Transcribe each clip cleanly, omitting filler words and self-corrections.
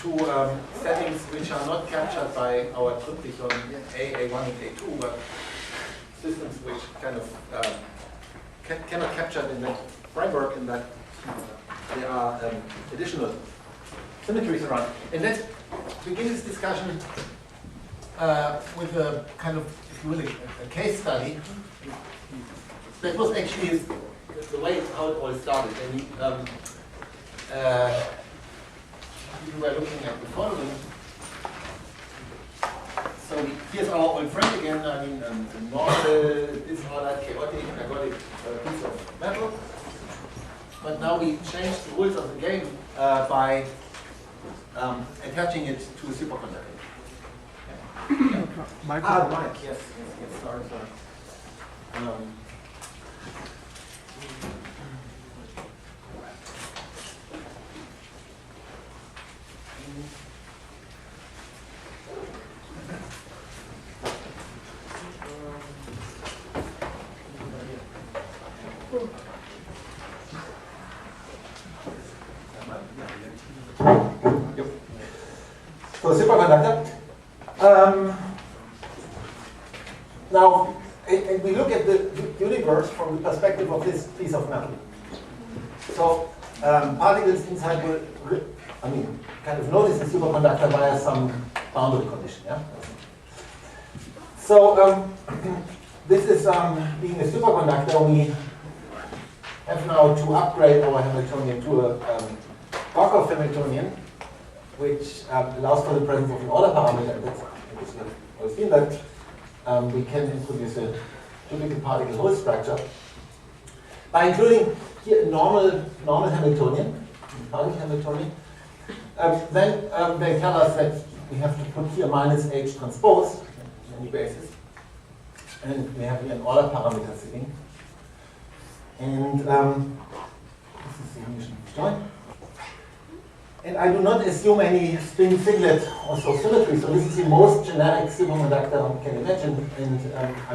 to settings which are not captured by our Triptychon A1 and A2, but systems which kind of cannot capture it in that framework, in that there are additional symmetries around. And let's begin this discussion with a kind of, if you will, a case study. That was actually the way how it all started. And we were looking at the following. So here's our old friend again. I mean, normal, disordered, chaotic, ergodic piece of metal. But now we change the rules of the game by attaching it to a superconductor. Mike, yes, sorry. So superconductor. Now, and we look at the universe from the perspective of this piece of metal. So particles inside will, kind of notice the superconductor via some boundary condition. Yeah. So this is being a superconductor. We have now to upgrade our Hamiltonian to a Markov Hamiltonian, which allows for the presence of an order parameter. That's we've seen that we can introduce a typical particle hole structure by including here a normal Hamiltonian, particle Hamiltonian. Then they tell us that we have to put here minus H transpose on any basis, and we have here an order parameter sitting. And this is the emission joint. And I do not assume any spin singlet or so symmetry, so this is the most generic superconductor one can imagine, and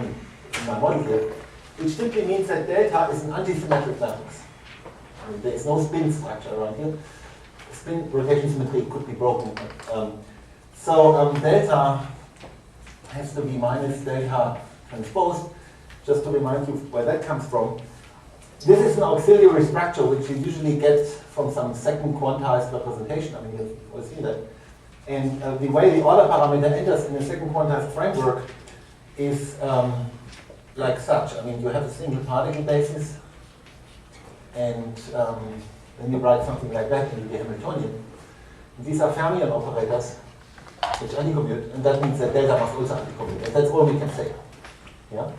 in my model here, which simply means that delta is an antisymmetric matrix. There is no spin structure around here. Spin rotation symmetry could be broken. So delta has to be minus delta transpose. Just to remind you where that comes from, this is an auxiliary structure which you usually get from some second quantized representation. I mean, you've all seen that. And the way the order parameter enters in a second quantized framework is like such. I mean, you have a single particle basis, and then you write something like that in the Hamiltonian. And these are fermion operators which anticommute, and that means that delta must also anticommute. And that's all we can say. Yeah?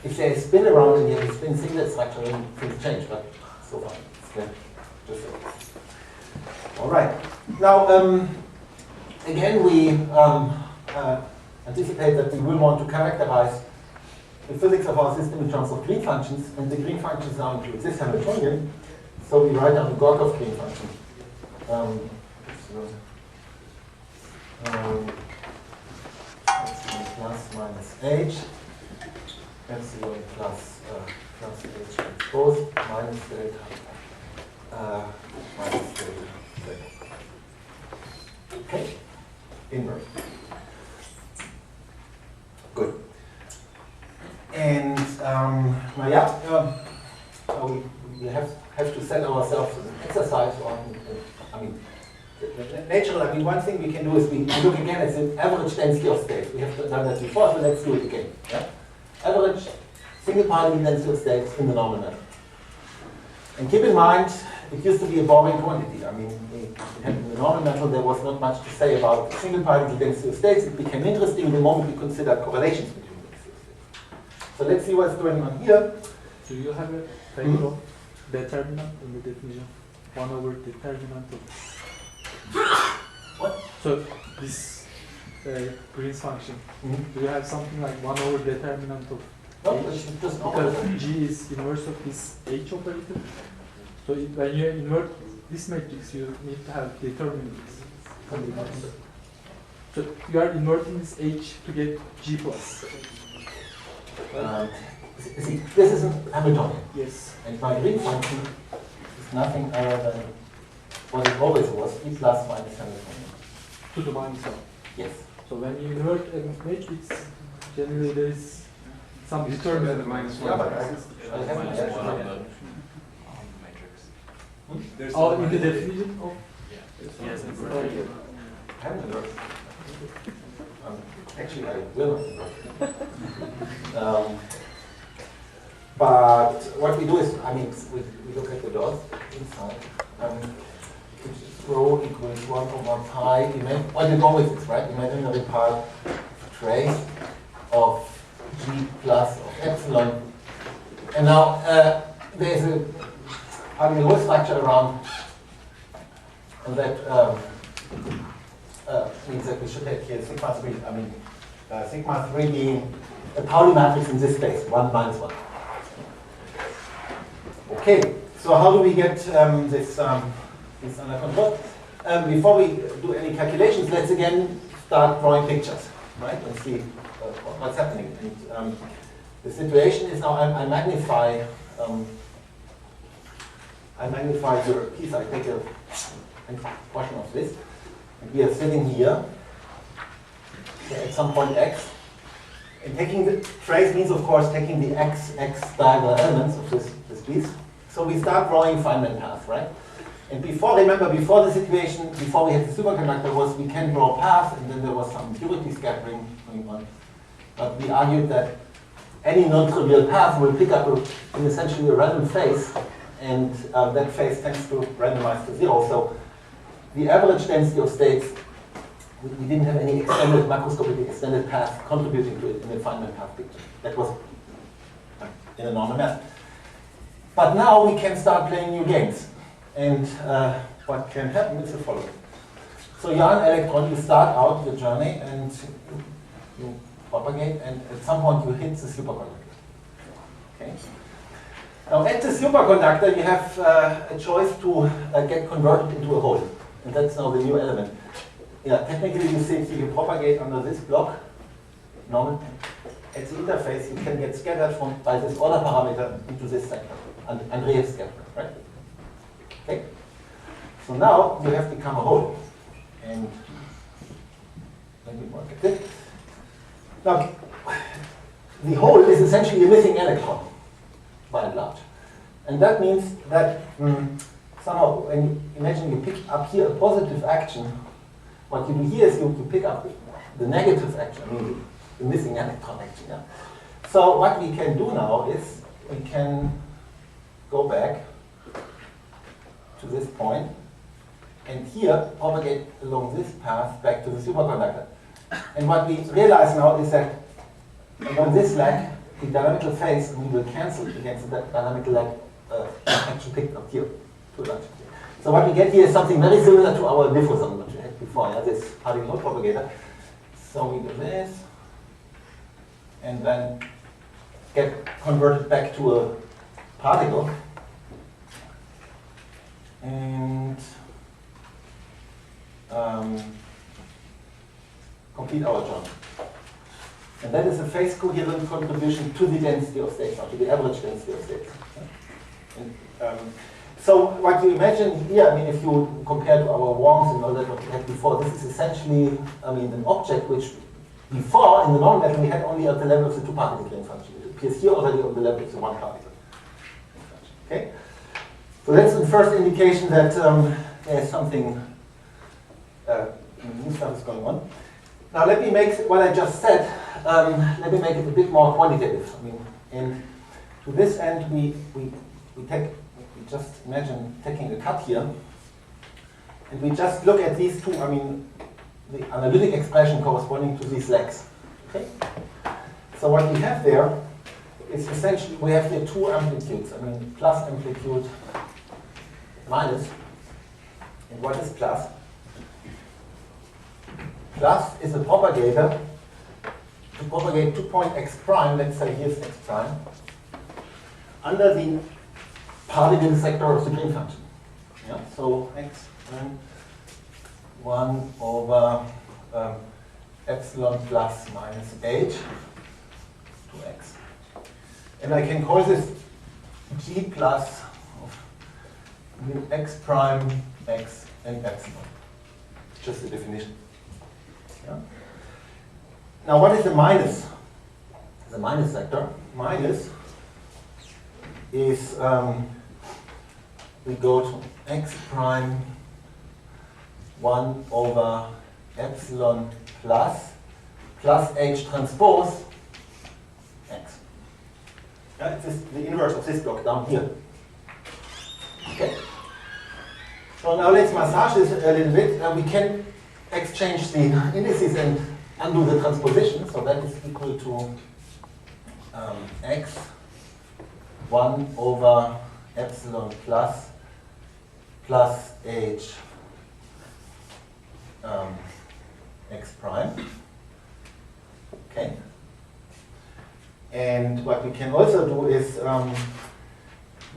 If there is spin around and you have a spin singlet structure, then things change, but so far it's clear. Just so. All right. Now, again, we anticipate that we will want to characterize the physics of our system in terms of Green functions, and the Green functions now include this Hamiltonian. So we write down the Gorkov Green function. Plus minus H. Epsilon plus H transpose minus delta Z. Okay, inverse. Good. And we have to set ourselves an exercise on. Naturally, one thing we can do is we look again at the average density of states. We have done that before, so let's do it again. Yeah? Average single particle density of states in the normal method. And keep in mind, it used to be a boring quantity. I mean, in the normal method there was not much to say about single particle density of states. It became interesting the moment we considered correlations between density of states. So let's see what's going on here. Do you have a table of determinant in the definition? 1 over determinant of... What? So this Green's function, do you have something like 1 over determinant of No, H? it's just Because G is inverse of this H operator. So when you invert this matrix, you need to have determinants. So you are inverting this H to get G plus. See, this is a Hamiltonian. Yes. And my Green function is nothing other than what it always was, E plus minus Hamiltonian. To the minus 1. Yes. So when you invert a matrix, generally there is some determinant. Yeah, but I have Minus my one on actual- the matrix. There's Oh, some in the minus- definition of. Yes, it's Okay. I haven't invert. Actually, I will not invert. But what we do is, I mean, we look at the dot inside, which is rho equals 1 over pi, well, you go with this, right? Imaginary part trace of G plus of epsilon. And now there's a whole structure around that means that we should have here sigma 3, I mean, sigma 3 being a Pauli matrix in this space, 1 minus 1. Okay, so how do we get this under control? Before we do any calculations, let's again start drawing pictures, right, and see what's happening. And the situation is now I magnify your piece. I take a portion of this, and we are sitting here at some point x. And taking the trace means, of course, taking the x diagonal elements of this piece. So we start drawing Feynman path, right? And remember, before the situation, before we had the superconductor, was we can draw path, and then there was some purity scattering going on. But we argued that any non-trivial path will pick up in essentially a random phase, and that phase tends to randomize to 0. So the average density of states, we didn't have any extended macroscopically extended path contributing to it in the Feynman path picture. That was in a normal math. But now we can start playing new games. And what can happen is the following. So you're an electron, you start out your journey and you propagate, and at some point you hit the superconductor. Okay? Now at the superconductor you have a choice to get converted into a hole. And that's now the new element. Yeah, technically you see you propagate under this block. Normal. At the interface you can get scattered by this order parameter into this sector. Andreev scatter, right? Okay? So now you have become a hole. And let me mark it. Now, the hole is essentially a missing electron, by and large. And that means that somehow, when you imagine you pick up here a positive action, what you do here is you pick up the negative action, I mean the missing electron action. Yeah? So what we can do now is we can go back to this point, and here propagate along this path back to the superconductor. And what we realize now is that along this leg, the dynamical phase, we will cancel against the dynamical leg action picked up here to a large extent. So what we get here is something very similar to our diffusion that we had before, yeah? This particle propagator. So we do this, and then get converted back to a particle, and complete our journey. And that is a phase coherent contribution to the density of states, or to the average density of states. And, so what you imagine here, I mean, if you compare to our worms and all that what we had before, this is essentially, I mean, an object which before, in the normal method, we had only at the level of the two-particle plane function. It appears here already on the level of the one-particle function. Okay? So that's the first indication that there's something new stuff is going on. Now let me make what I just said, let me make it a bit more quantitative. I mean, and to this end, we just imagine taking a cut here, and we just look at these two, I mean, the analytic expression corresponding to these legs. Okay? So what we have there is essentially, we have here two amplitudes, I mean, plus amplitude, minus. And what is plus? Plus is a propagator to propagate 2 point x prime, let's say here's x prime, under the particle sector of the Green function. Yeah? So x prime 1 over epsilon plus minus h to x. And I can call this g plus of x prime x, and epsilon. Just the definition. Yeah? Now, what is the minus? The minus vector. Minus is, we go to x prime 1 over epsilon plus h transpose x. Yeah, it's the inverse of this block down here. Okay. So now let's massage this a little bit. We can exchange the indices and undo the transposition. So that is equal to x 1 over epsilon plus h x prime. Okay. And what we can also do is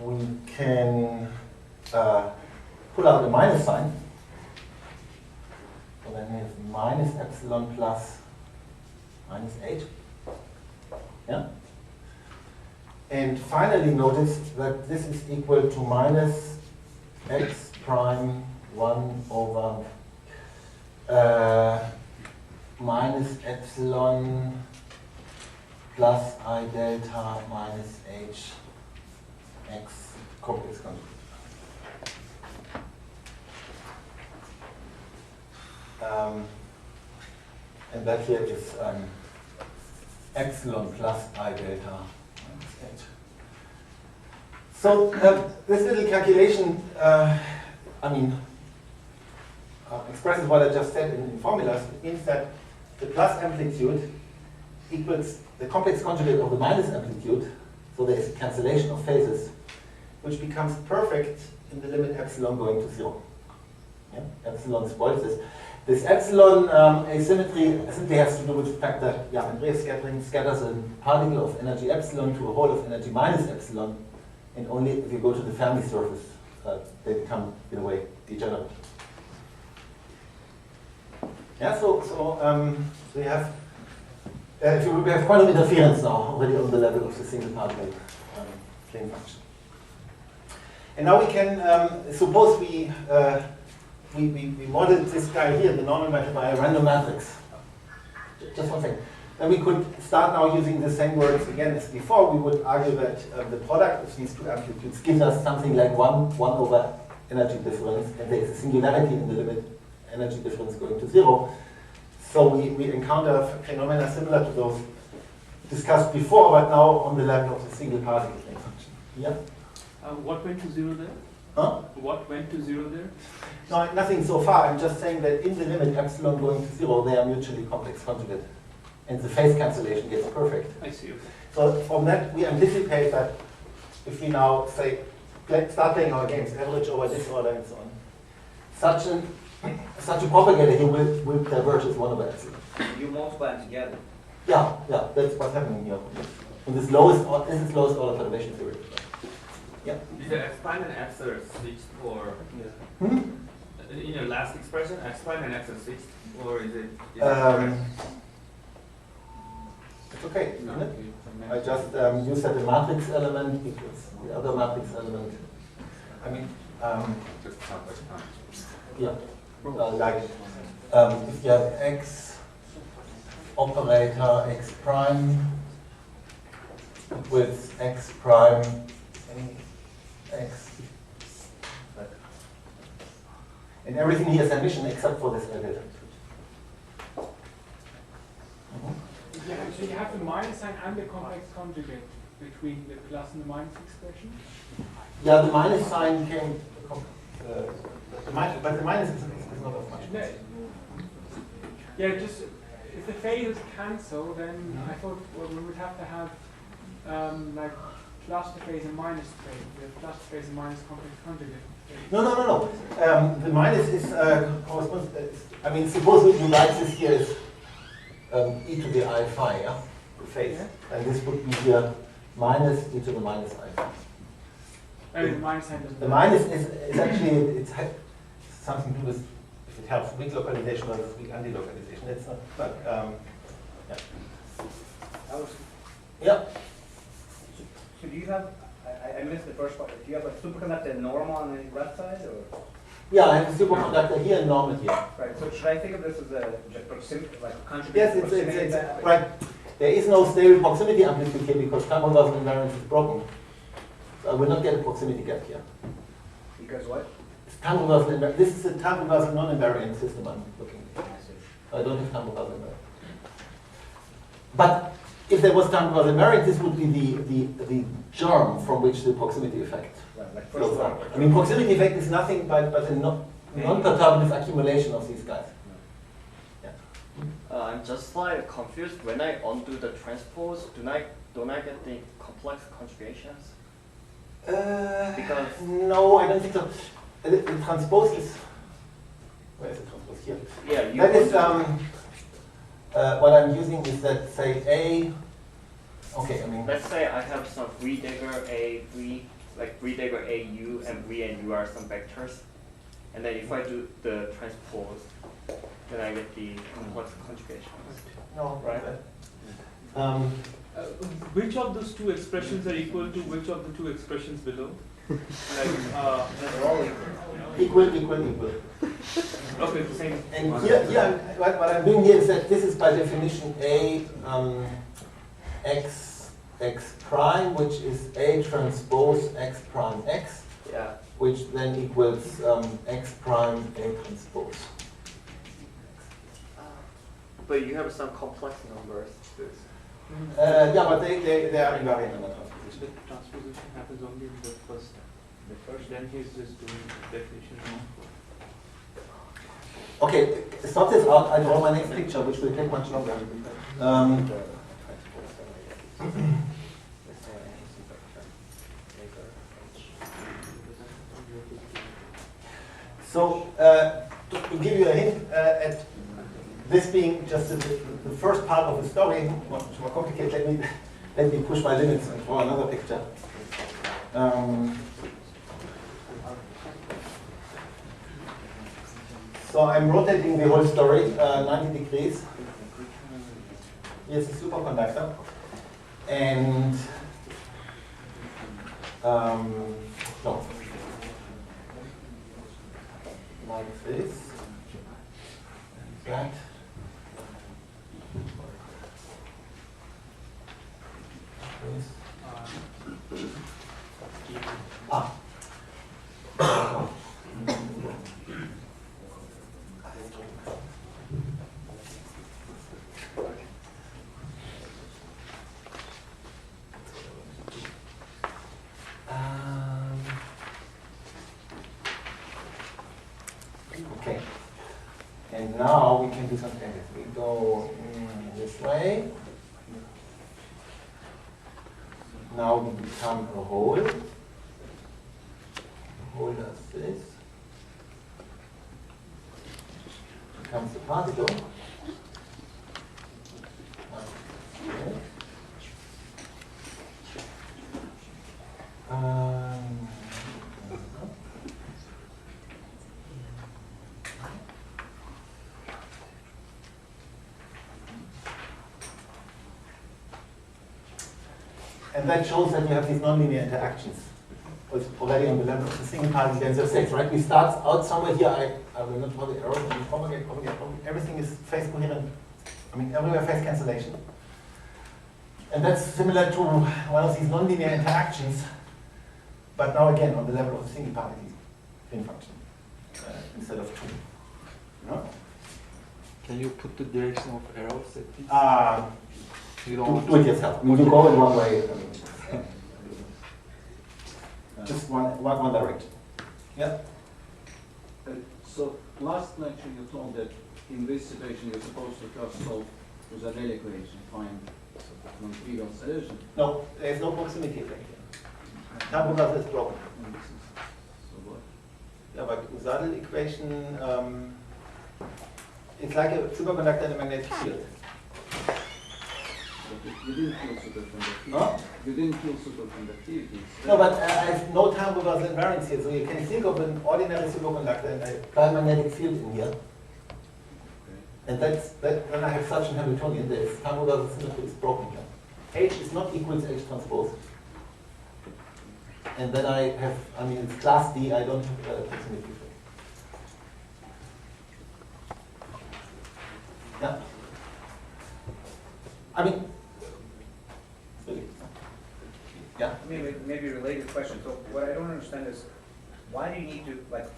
we can pull out the minus sign. So then we have minus epsilon plus minus h. Yeah? And finally notice that this is equal to minus x prime 1 over minus epsilon plus I delta minus h x complex conjugate. And that here is epsilon plus I delta minus h. So this little calculation, expresses what I just said in formulas. It means that the plus amplitude equals the complex conjugate of the minus amplitude. So there is a cancellation of phases, which becomes perfect in the limit epsilon going to 0. Yeah? Epsilon spoils this. This epsilon asymmetry simply has to do with the fact that Andreas scattering scatters a particle of energy epsilon to a hole of energy minus epsilon, and only if you go to the Fermi surface, they become, in a way, degenerate. Yeah, so we have we have quantum interference now already on the level of the single particle plane function. And now we can suppose we modeled this guy here, the normal matter, by a random matrix. Just one thing. Then we could start now using the same words again as before. We would argue that the product of these two amplitudes gives us something like 1 over energy difference, and there is a singularity in the limit energy difference going to 0. So we encounter phenomena similar to those discussed before, but now on the level of the single particle plane function. Yeah? What went to 0 there? Huh? What went to 0 there? No, nothing so far. I'm just saying that in the limit epsilon going to 0, they are mutually complex conjugate. And the phase cancellation gets perfect. I see, okay. So from that, we anticipate that if we now say, start playing our games, average over disorder and so on, such a propagator here will diverge as 1 over epsilon. You multiply them together. Yeah, that's what's happening here. In this lowest order perturbation theory. Yeah. Is the x prime and x are switched, or in your last expression, x prime and x are switched, or is it? It's okay, isn't it? I just use that a matrix element because the other matrix element. Yeah. If you have x operator x prime equals x prime x, and everything here is admission except for this edit. Yeah, so you have the minus sign and the complex conjugate between the plus and the minus expression? Yeah, the minus sign came, but the minus is not of much. No. Yeah, just if the phases cancel, then I thought we would have to have like plus the phase and minus the phase. We have plus the phase and minus complex conjugate. No. The minus is corresponds. Suppose you write this here as e to the I phi, yeah, the phase, and this would be here minus e to the minus I phi. The minus sign doesn't. The minus is actually it's something to do with if it helps weak localization or weak anti-localization. It's not, but yeah. Yeah. So do you have? I missed the first part. Do you have a superconductor normal on the left side, or? Yeah, I have a superconductor here and normal here. Right, so should I think of this as a just proximity, like contribution Yes, proximity? it's right. There is no stable proximity amplitude here because time reversal invariance is broken. So I will not get a proximity gap here. Because what? It's time reversal invariant. This is a time reversal non-invariant system I'm looking at. I don't have time reversal invariant. But if there was time reversal invariant, this would be the germ from which the proximity effect Right, like flows first out. I mean, proximity effect is nothing but a non-perturbative accumulation of these guys. I'm just like confused when I undo the transpose. Don't I get the complex conjugations? Because no, I don't think so. The transpose is, where is the transpose here? yeah, you That is undo- what I'm using is that say A. Okay, I mean. Let's say I have some V-dagger A, V, like V-dagger A, U, and V and U are some vectors. And then if I do the transpose, then I get the complex conjugations. No, Right. Which of those two expressions are equal to which of the two expressions below? They're all equal. Okay, same. And what I'm doing here is that this is by definition A x prime, which is A transpose x prime x, Yeah. which then equals x prime A transpose. But you have some complex numbers. Yeah, but they are invariant in the transposition. The transposition happens only in the first step. Then he's just doing definition. Okay, sort this out. I draw my next picture, which will take much longer. So, to give you a hint at this being just the first part of the story, much more complicated, let me push my limits and draw another picture. So I'm rotating the whole story 90 degrees. Here's a superconductor. And no. Like this. That. This. Ah. Okay. And now we can do something. We go this way. Now we become a hole. The hole does this. Becomes a particle. Okay. And that shows that you have these nonlinear interactions. It's already on the level of the single particle density states, right? We start out somewhere here. I will not draw the arrow. Propagate. Everything is phase coherent. I mean, everywhere phase cancellation. And that's similar to one of these nonlinear interactions, but now again on the level of a single particle spin function instead of two. No? Can you put the direction of arrows at least? You Do it yourself. You go in one way. Just one direction. Yeah. So last lecture you told that in this situation you're supposed to first solve the Zarel equation, find non-trivial solution. No, there is no proximity effect here. Tabulas is broken. So what? Yeah, but Zadel equation, it's like a superconductor in a magnetic field. But you didn't kill superconductivity. Huh? You didn't kill superconductivity. No, but I have no time reversal invariance here, so you can think of an ordinary superconductor and I apply a magnetic field in here. Okay. And when I have such an Hamiltonian, there is time reversal symmetry is broken here. H is not equal to H transpose. And then I have, I mean, it's class D, I don't have a proximity effect. I mean, really, yeah. I mean, maybe a related question. So what I don't understand is, why do you need to, like,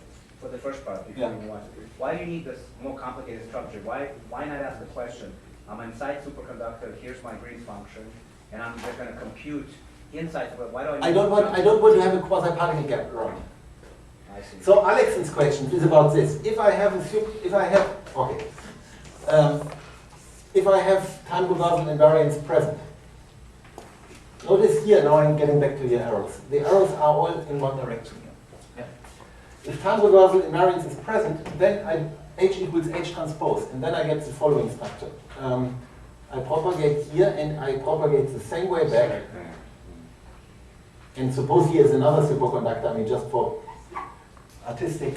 for the first part, before Yeah. you want, why do you need this more complicated structure? Why not ask the question, I'm inside superconductor, here's my Green function, and I'm just gonna compute inside, why do I need I don't want to have a quasi-particle gap around. I see. So Alex's question is about this. If I have time reversal invariance present, notice here, now I'm getting back to your arrows. The arrows are all in one direction here. Yeah. If time reversal invariance is present, then H equals H transpose, and then I get the following structure. I propagate here, and I propagate the same way back. And suppose here is another superconductor, I mean, just for artistic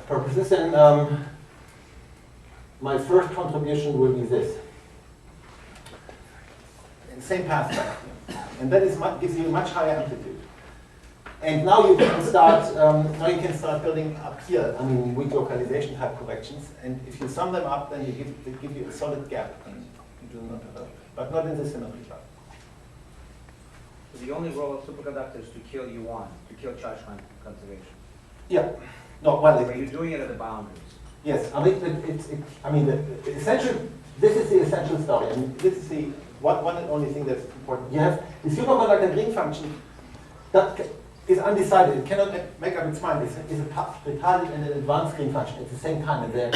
purposes, and my first contribution will be this. And same path back. And that gives you a much higher amplitude. And now you can start building up here, I mean, weak localization type corrections, and if you sum them up, then they give you a solid gap. And you do not, but not in the symmetry chart. So the only role of superconductor is to kill U1, to kill charge conservation. Yeah. No, well, But you're doing it at the boundaries. yes. I mean, the essential. This is the essential story. I mean, this is the one and only thing that's important. You have the superconductor Green function that is undecided. It cannot make up its mind. It's a retarded and an advanced Green function at the same time, and they're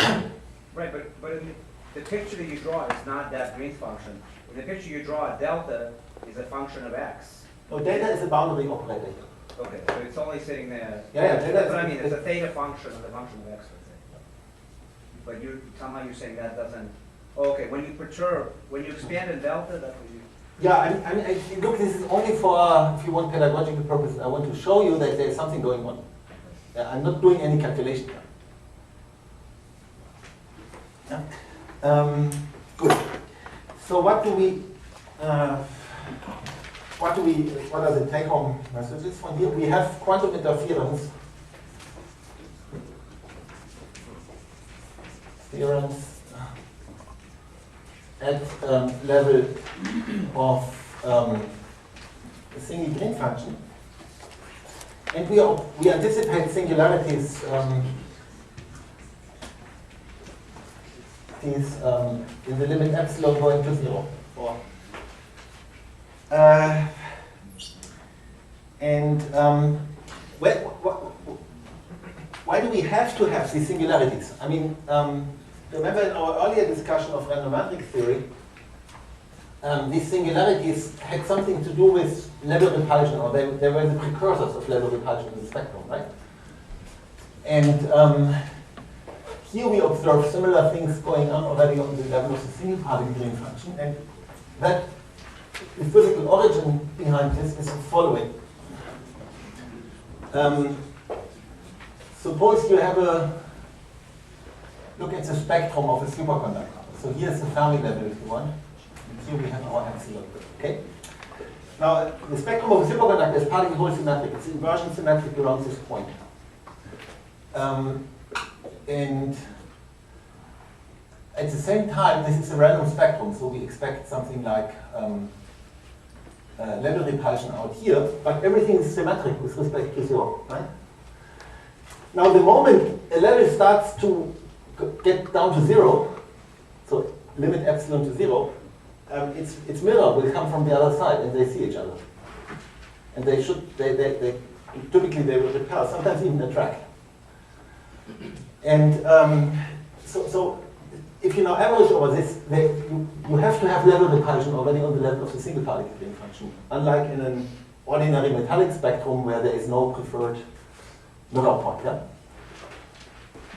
Right, but in the picture that you draw is not that Green function. In the picture you draw, delta is a function of x. no, data is a boundary operator. Okay, so it's only sitting there. Yeah, That's what I mean, it's a theta function of the function of x, let's say. But somehow you're saying that doesn't, okay, when you perturb, when you expand in delta, that's what you, Yeah, I mean, look, this is only for, if you want pedagogical purposes. I want to show you that there's something going on. I'm not doing any calculation here. Yeah. Good. So what are the take-home messages from here? We have quantum interference at level of a single Green function, and we anticipate singularities in the limit epsilon going to 0. Why do we have to have these singularities? I mean, remember in our earlier discussion of random matrix theory, these singularities had something to do with level repulsion, or they were the precursors of level repulsion in the spectrum, right? And here we observe similar things going on already on the level of the single particle Green function, and that the physical origin behind this is the following. Suppose you have look at the spectrum of a superconductor. So here's the Fermi level if you want. And here we have our epsilon. Okay? Now the spectrum of a superconductor is particle hole symmetric. It's inversion symmetric around this point. And at the same time, this is a random spectrum, so we expect something like level repulsion out here, but everything is symmetric with respect to 0, right? Now the moment a level starts to get down to 0, so limit epsilon to 0, its mirror will come from the other side and they see each other. And typically they will repel, sometimes even attract. And so if you now average over this, you have to have level repulsion already on the level of the single particle Green function, unlike in an ordinary metallic spectrum where there is no preferred mirror point. Yeah?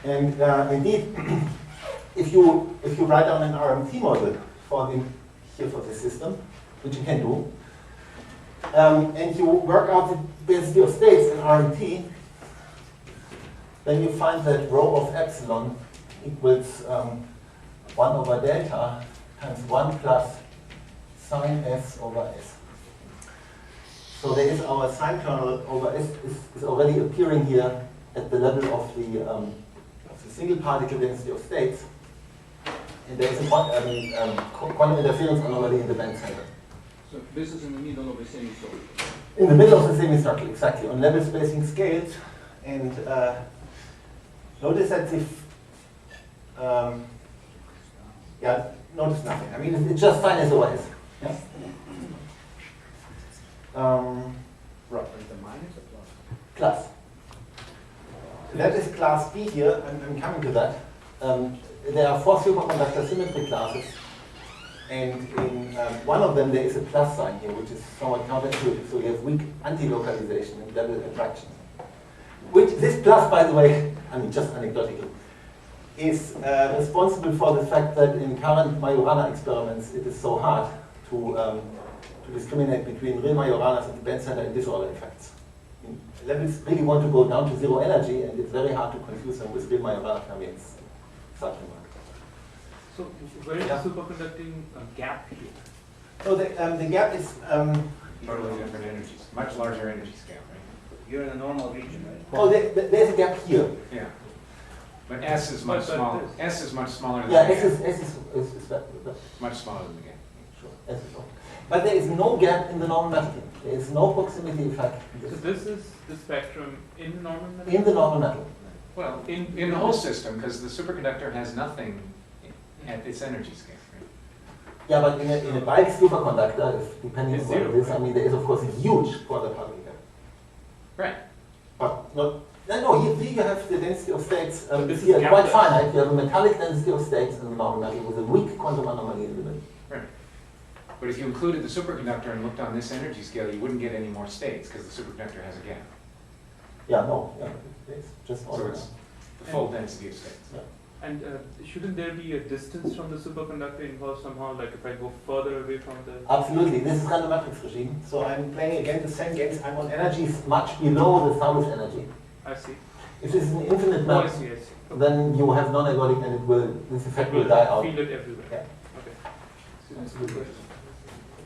And indeed, if you write down an RMT model for this system, which you can do, and you work out the density of states in RMT, then you find that rho of epsilon equals 1 over delta times 1 plus sine S over S. So there is our sine kernel over S is already appearing here at the level of the single particle density of states. there is a quantum interference anomaly in the band center. So this is in the middle of a semicircle. In the middle of the semicircle, exactly, on level spacing scales. And notice that if, notice nothing. I mean, it's just fine as always. Yeah? Right. Is the minus or plus? Plus. That is class B here. I'm coming to that. There are 4 superconductor symmetry classes. And in one of them, there is a plus sign here, which is somewhat counterintuitive. So you have weak anti-localization and level attraction. Which, this plus, by the way, I mean, just anecdotal, is responsible for the fact that in current Majorana experiments, it is so hard to discriminate between real Majoranas and the band center and disorder effects. Levels really want to go down to 0 energy, and it's very hard to confuse them with real Majorana fermions. Such remark. So where is the superconducting gap here? So the gap is Totally different energies, much larger energy scale, right? You're in the normal region, right? there's a gap here. Yeah. But S is much smaller. S is much smaller than Yeah, the S gap. is Much smaller than the gap. sure. S is okay. But there is no gap in the normal metal. There is no proximity effect So this is the spectrum in the normal metal? in the normal metal. Well, in the whole system, because the superconductor has nothing at its energy scale, right? Yeah, but in a bulk superconductor, depending It's on what it zero, is, I mean, there is of course a huge quantum particle gap. Right. But no, here you have the density of states this is here quite gapless. finite. You have a metallic density of states in the normal metal with a weak quantum anomaly in the middle. Right. But if you included the superconductor and looked on this energy scale, you wouldn't get any more states because the superconductor has a gap. Yeah, no, yeah, it's just So all it's the full density of states. And shouldn't there be a distance from the superconductor involved somehow? Like if I go further away from the... Absolutely, this is random matrix regime. So I'm playing again the same games. I'm on energies much below the Thomas energy. I see. If this is an infinite Oh, I map, see, I see. then you have non-ergodic and this effect will die out. Feel it everywhere. Yeah. Okay. That's a good question.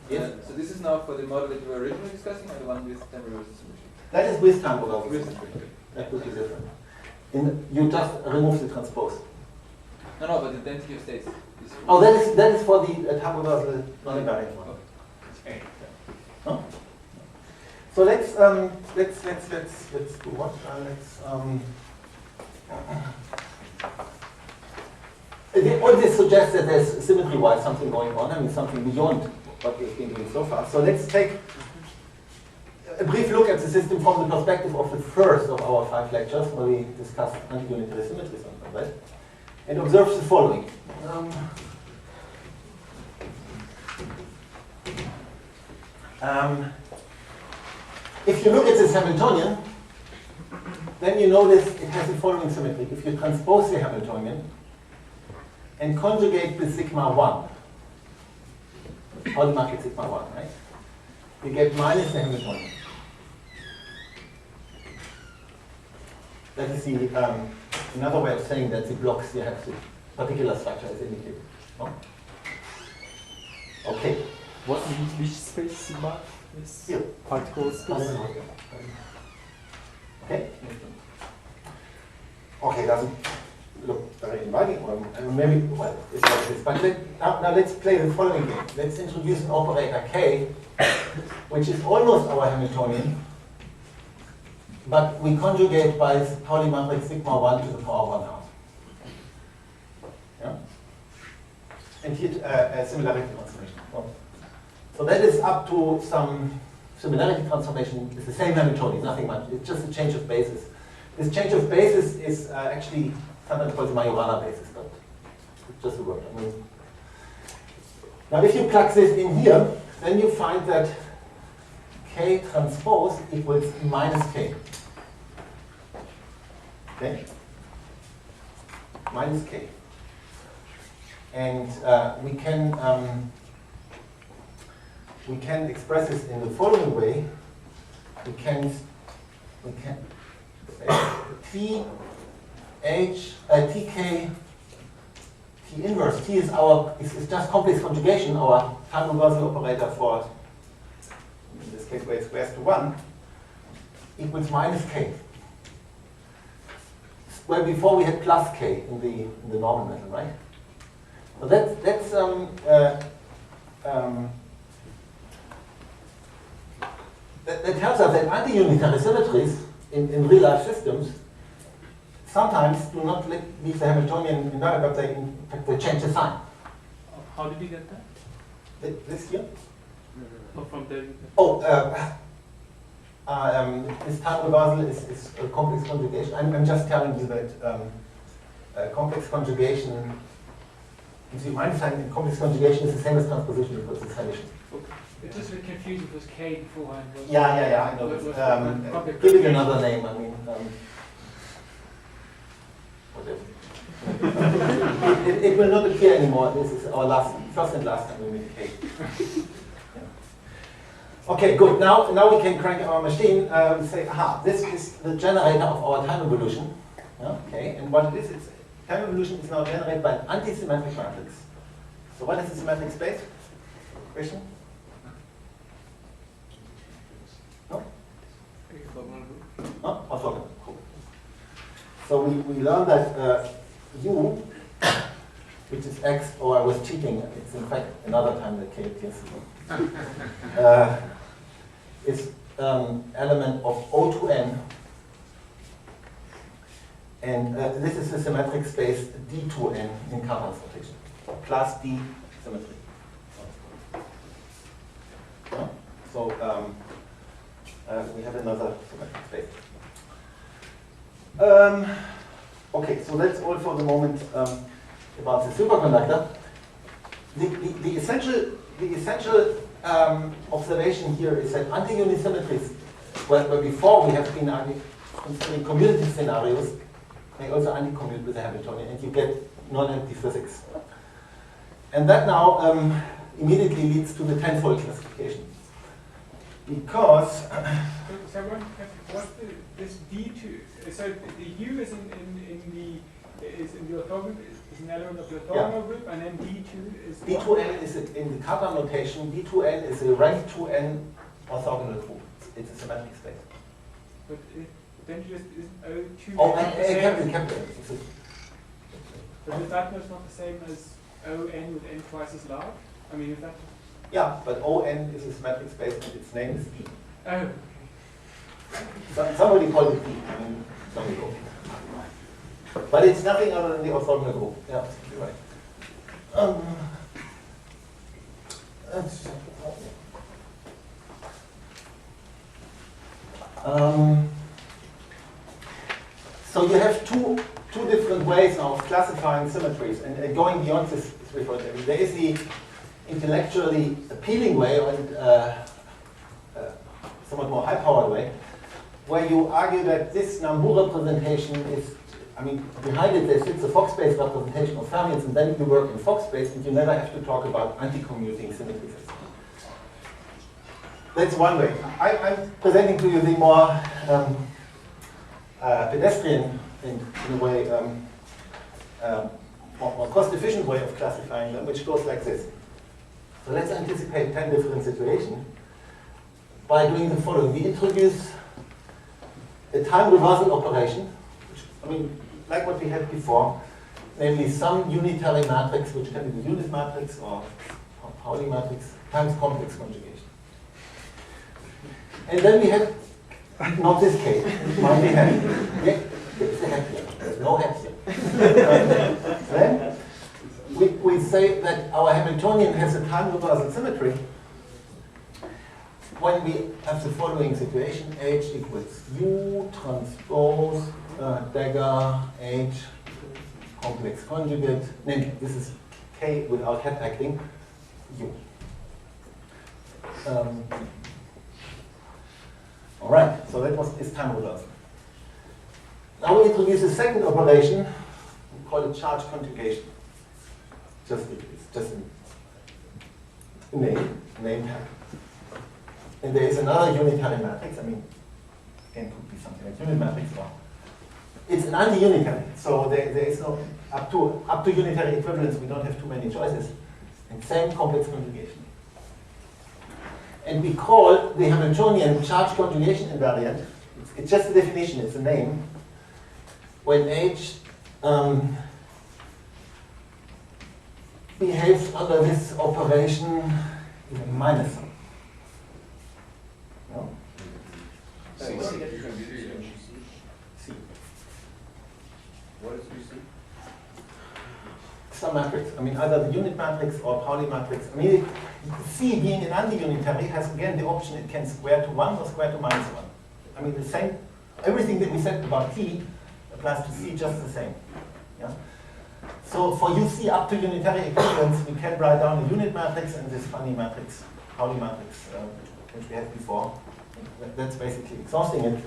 Yes. So this is now for the model that you were originally discussing, or the one with time reverse distribution? That is with time reversal. With That would be different. You just remove the transpose. No, but the density of states is. Oh, that is for the time reversal non-invariant one. Okay. Huh? So let's do what? All this suggests that there's symmetry-wise something going on. I mean, something beyond what we've been doing so far. So let's take a brief look at the system from the perspective of the first of our 5 lectures, where we discussed anti-unitary symmetries and that, and observe the following. If you look at this Hamiltonian, then you notice it has the following symmetry. If you transpose the Hamiltonian and conjugate with sigma 1, polymatric sigma 1, right? You get minus the Hamiltonian. That is the another way of saying that the blocks you have the particular structure is indicated. No? Okay. Which space sigma is? Here. Particle space. Okay. Okay, doesn't look very inviting, or maybe, well, it's like this. But now let's play the following game. Let's introduce an operator K, which is almost our Hamiltonian, but we conjugate by polymatric sigma 1 to the power 1 half. Yeah? And here a similarity transformation. So that is up to some similarity transformation. It's the same Hamiltonian, nothing much. It's just a change of basis. This change of basis is actually sometimes called the Majorana basis, but it's just a word. I mean, now if you plug this in here, then you find that K transpose equals minus K. Okay? Minus K. And we can express this in the following way. We can say TK, T inverse. T is is just complex conjugation, our time reversal operator for, in this case, where it squares to 1, equals minus K. Where before we had plus K in the normal metal, right? So that tells us that anti-unitary symmetries in real life systems sometimes do not leave the Hamiltonian invalid, but they, in fact, they change the sign. How did you get that? This here? Oh, from there. This time reversal is a complex conjugation. I'm just telling you that complex conjugation, if you mind saying complex conjugation is the same as transposition because it's addition. It's just a bit confusing because K beforehand was. Yeah, I know. complex Give it conjugation. another name. I mean, whatever. it will not appear anymore. This is our first and last time we meet K. Okay, good. Now we can crank our machine. Say, aha, this is the generator of our time evolution. Okay, and what it is, time evolution is now generated by an anti-symmetric matrix. So what is the symmetric space? Question? No? No? Orthogonal. Cool. So we learned that U, which is X, I was cheating, it's in fact another time that K appears. Is element of O to N, and this is the symmetric space D to N in Cartan's notation, plus D symmetry. Yeah? So we have another symmetric space. Okay, so that's all for the moment about the superconductor. The essential observation here is that anti-unisymmetries, where before we have been considering commutative scenarios, they also anti-commute with the Hamiltonian, and you get non-empty physics. And that now immediately leads to the tenfold classification. Because So what's this D2? So the U is in the orthogonal, is an element of the orthogonal group, and then D2 is D2n is in the Cartan notation. D2n is a rank 2n orthogonal group. It's a symmetric space. But then you just isn't O2. Oh, not the same capital. But is that not the same as ON with n twice as large? I mean, is that? Yeah, but On is a symmetric space, and its name is D. Oh. Somebody called it D. I mean, somebody called it. But it's nothing other than the orthogonal group. Yeah, you're right. So you have two different ways now of classifying symmetries, and going beyond this is referred to. There is the intellectually appealing way, and somewhat more high-powered way, where you argue that this Nambu representation is, I mean, behind it there sits a Fock-space representation of fermions, and then you work in Fock-space, and you never have to talk about anti-commuting symmetries. That's one way. I'm presenting to you the more pedestrian, in a way, more cost-efficient way of classifying them, which goes like this. So let's anticipate 10 different situations by doing the following. We introduce a time reversal operation, which, I mean, like what we had before, namely some unitary matrix, which can be the unit matrix or Pauli matrix, times complex conjugation. And then we have, not this case, it might be happy. Yeah, it's a happy. There's no happy. Then we say that our Hamiltonian has a time reversal symmetry when we have the following situation: H equals U transpose dagger H complex conjugate. Namely, this is K without head acting U. All right, so that was this time reversal. Now we introduce a second operation. We call it charge conjugation. It's just a name tag. And there is another unitary matrix. I mean, again, could be something like unit matrix, or it's an anti-unitary. So there is no up to unitary equivalence. We don't have too many choices. And same complex conjugation. And we call the Hamiltonian charge conjugation invariant. It's just a definition. It's a name. When H behaves under this operation minus. No? Sorry, what do you get from C. What is UC? Some matrix. I mean, either the unit matrix or Pauli matrix. I mean, C being an anti-unitary has again the option it can square to 1 or square to minus 1. I mean, the same, everything that we said about T applies to C just the same. Yeah? So for UC up to unitary equivalence, we can write down a unit matrix and this funny matrix, Pauli matrix, which we had before. That's basically exhausting it.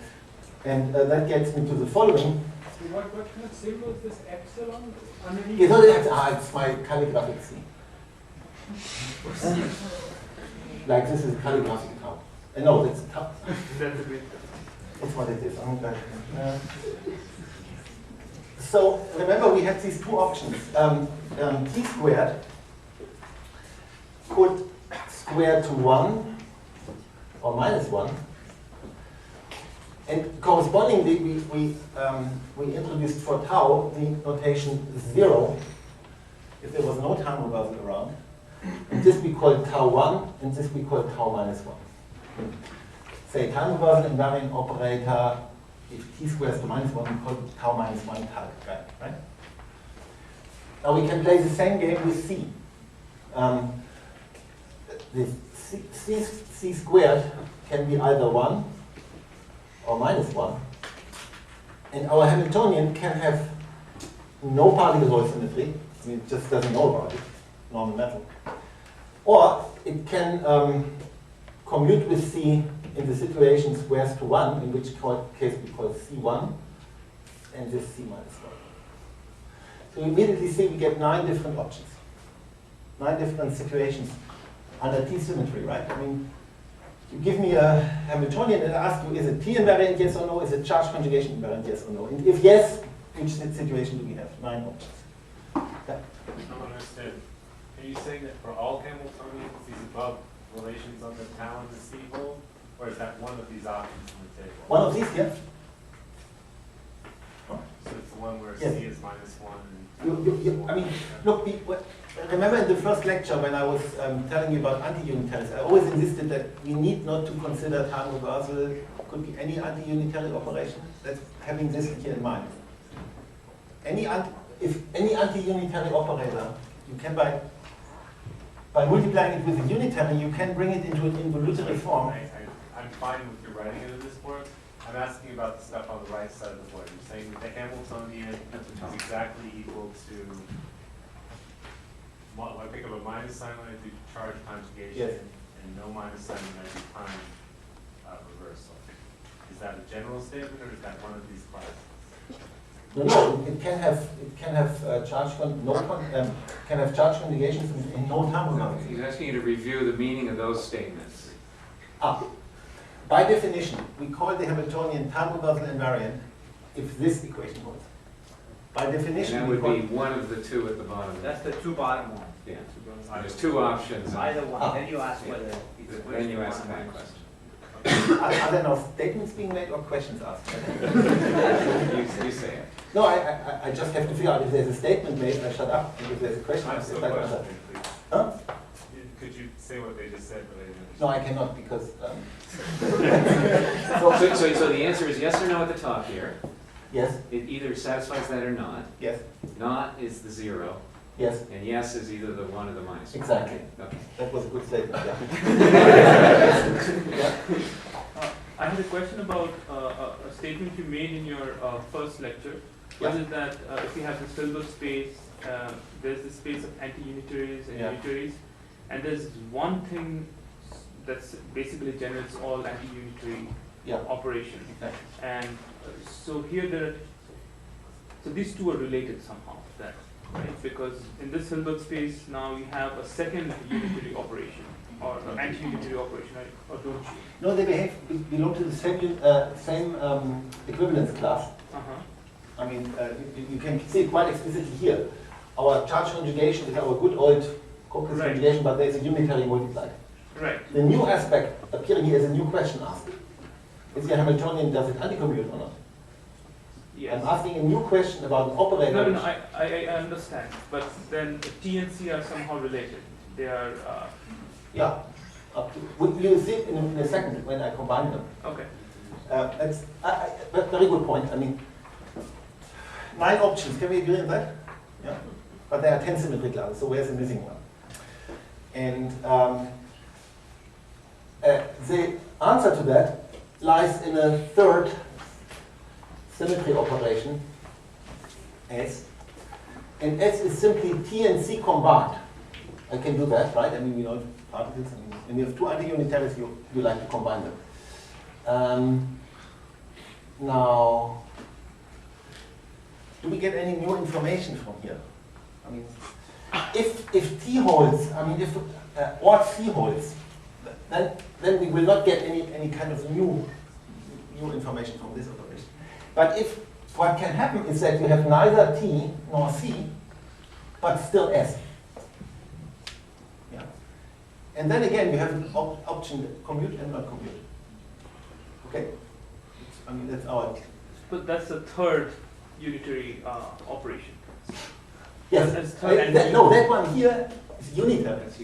And that gets me to the following. What kind of symbol is this epsilon underneath? It's my calligraphic C. Like this is a calligraphic tau. No, that's a tau. That's a bit. That's what it is. So remember we had these two options. T squared could square to 1 or minus 1. And correspondingly, we introduced for tau the notation 0 if there was no time reversal around. And this we call tau 1, and this we call tau minus 1. Say time reversal invariant operator, if t squares to minus 1, we call it tau minus 1 tau, right? Now we can play the same game with C. The C squared can be either 1 or minus 1. And our Hamiltonian can have no particle Hall symmetry. I mean, it just doesn't know about it, normal metal. Or it can commute with C in the situation squares to 1, in which case we call C1, and this C minus 1. So we immediately see we get 9 different options. 9 different situations under T symmetry, right? I mean, you give me a Hamiltonian and I ask you, is it T invariant, yes or no? Is it charge conjugation invariant, yes or no? And if yes, which situation do we have? 9 options. Yeah. I don't understand. Are you saying that for all Hamiltonians, these above relations on the tau and the C hold? Or is that one of these options on the table? One of these, yeah. So it's the one where Yes. C is minus 1 I mean, look, remember in the first lecture when I was telling you about anti-unitaries, I always insisted that we need not to consider time reversal, could be any anti-unitary operation. That's having this here in mind. If any anti-unitary operator, you can by multiplying it with a unitary, you can bring it into an involuntary form. I'm fine with your writing it in this board. I'm asking about the stuff on the right side of the board. You're saying that the Hamiltonian is exactly equal to, well, I pick up a minus sign when I do charge conjugation, Yes. and no minus sign when I do time reversal. Is that a general statement, or is that one of these classes? No, it can have charge conjugations in no time reversal. He's asking you to review the meaning of those statements. By definition, we call the Hamiltonian time reversal invariant if this equation holds. By And definition, that we would call be one of the two at the bottom. That's the 2 bottom ones. Yeah. There's 2 options. Either one, then you ask whether it's Then you ask that question. Are there now statements being made or questions asked? You say it. No, I just have to figure out if there's a statement made, I shut up. And if there's a question, I I'm say still back on questioning, that. please. Huh? Could you say what they just said related to? No, I cannot because. So the answer is yes or no at the top here. Yes, It either satisfies that or not. yes, Not is the 0, yes, and yes is either the 1 or the minus 1. exactly. Okay. That was a good statement, yeah. Yeah. I had a question about a statement you made in your first lecture. Was Yeah. it that if you have this Hilbert space, there's this space of anti-unitaries and Yeah. unitaries, and there's one thing that's basically generates all anti-unitary Yeah. operations. Exactly. And so here so these two are related somehow, that, right? Because in this Hilbert space now you have a second unitary operation or anti-unitary operation, right? Or don't you? No, they belong to the same equivalence class. Uh-huh. I mean, you can see it quite explicitly here. Our charge conjugation is our good old complex Right. conjugation, but there's a unitary multiplied. Right. The new aspect appearing here is a new question asked. Is your Hamiltonian, does it anticommute or not? Yes. I'm asking a new question about an operator. No, I understand. But then T and C are somehow related. They are, Yeah. You'll see it in a second when I combine them. okay. That's a very good point. I mean, 9 options. Can we agree on that? Yeah. But there are 10 symmetry classes, so where's the missing one? And the answer to that lies in a third symmetry operation, S. And S is simply T and C combined. I can do that, right? I mean, we know particles, and you have 2 anti-unitaries, you like to combine them. Now, do we get any new information from here? I mean, if T holds, I mean, if or C holds, then we will not get any kind of new information from this operation. But if what can happen is that you have neither T nor C, but still S. Yeah. And then again, you have an option commute and not commute. Okay. I mean, that's our. But that's the third unitary operation. Yes. No, that one here is unitary. It's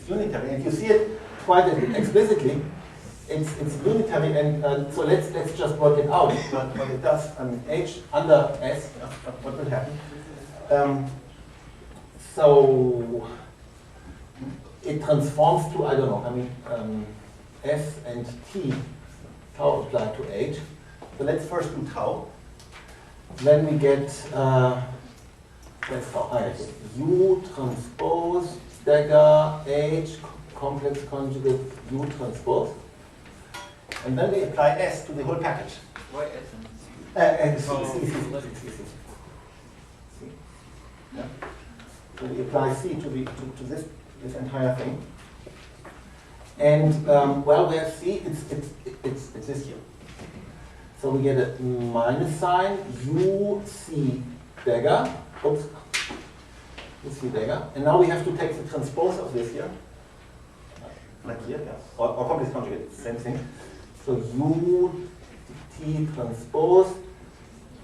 unitary, and you see it quite explicitly. It's unitary, and so let's just work it out. What it does, I mean, H under S, what will happen? So it transforms to, I don't know, I mean, S and T, tau applied to H. So let's first do tau. Then we get, that's tau, U transpose, dagger, H, complex conjugate, U transpose. And then we apply S to the whole package. Why S and C? C. Yeah. So we apply C to this entire thing. And well, we have C, it's this here. So we get a minus sign, U, C, dagger. Oops. U, C, dagger. And now we have to take the transpose of this here. Like here, yeah. Or complex conjugate, same thing. So U, T transpose,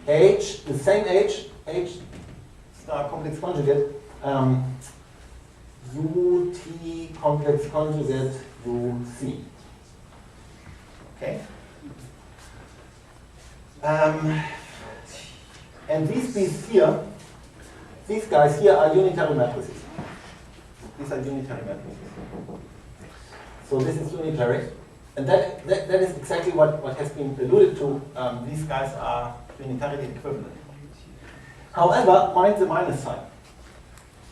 H, the same H star complex conjugate, U, T complex conjugate, U, C. Okay? And these here, these guys here are unitary matrices. These are unitary matrices. So this is unitary. And that is exactly what has been alluded to. These guys are unitarily equivalent. However, mind the minus sign.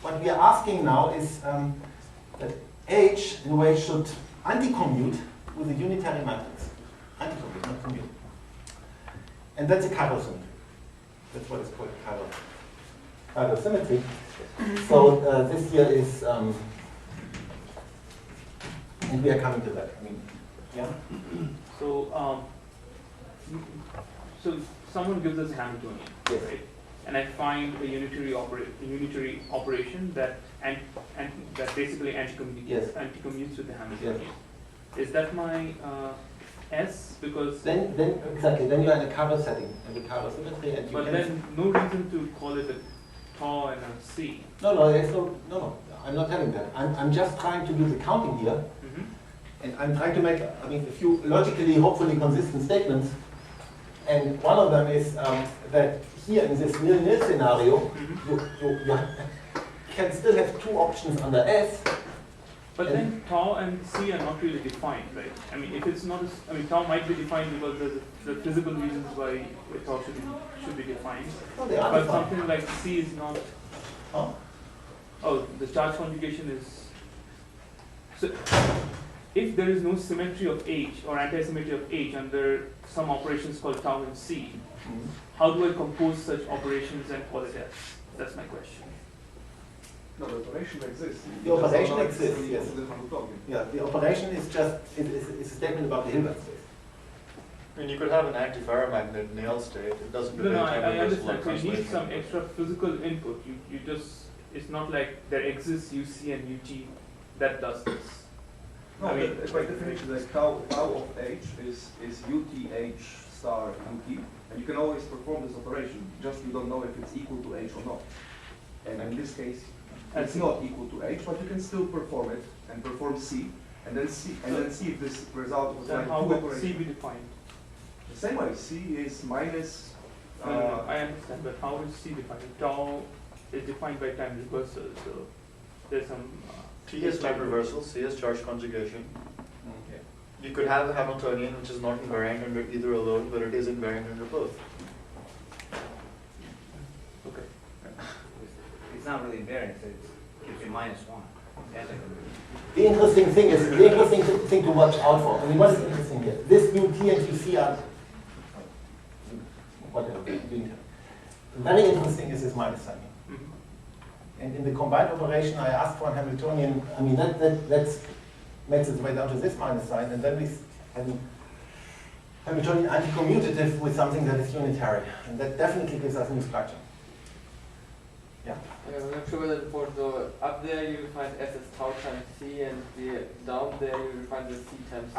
What we are asking now is that H, in a way, should anticommute with a unitary matrix. Anticommute, not commute. And that's a chiral symmetry. That's what is called chiral symmetry. So this here is, and we are coming to that. I mean, yeah. So, so someone gives us a Hamiltonian, yes, right? And I find a unitary operation that that basically anticommutes with the Hamiltonian. Yes. Is that my S? Because then exactly, then you are in a chiral setting, in the chiral symmetry, and you but then no reason to call it a tau and a C. No, there's no. I'm not telling that. I'm just trying to do the counting here. And I'm trying to make, I mean, a few logically, hopefully consistent statements. And one of them is that here in this nil-nil scenario, you can still have 2 options under S. But then tau and C are not really defined, right? I mean, if it's not, I mean, tau might be defined because there's the physical reasons why tau should be defined. No, they are but defined. something like C is not. Oh, the charge conjugation is. So, if there is no symmetry of H or anti-symmetry of H under some operations called tau and C, how do I compose such operations and call it S? That's my question. No, the operation exists. The operation exists, yes. The Hamiltonian. Yeah, the operation is just is a statement about the Hilbert space. I mean, you could have an antiferromagnet in the L state. It doesn't No, I reversible understand. So you need translation. some extra physical input. You just, it's not like there exists UC and UT that does this. No, I mean, by definition, the tau of H is UTH star UT. And you can always perform this operation, just you don't know if it's equal to h or not. And in this case, it's not equal to h, but you can still perform it and perform C, and then see if this result was Then like how two would operations. C be defined? The same way, C is minus. No, I understand, but how is C defined? Tau is defined by time reversal, so there's some. T is time reversal, C is charge conjugation. You could have a Hamiltonian which is not invariant under either alone, but it is invariant under both. Okay. It's not really invariant, it gives you -1. The interesting thing to watch out for. I mean, what is interesting here? This ut and uc are whatever. Very interesting is this minus sign. And in the combined operation, I asked for a Hamiltonian. I mean, that makes its way down to this minus sign, and then we have a Hamiltonian anticommutative with something that is unitary, and that definitely gives us a new structure. Yeah. Yeah, we have shown that for the up there you will find S as tau times C, and the down there you will find the C times C.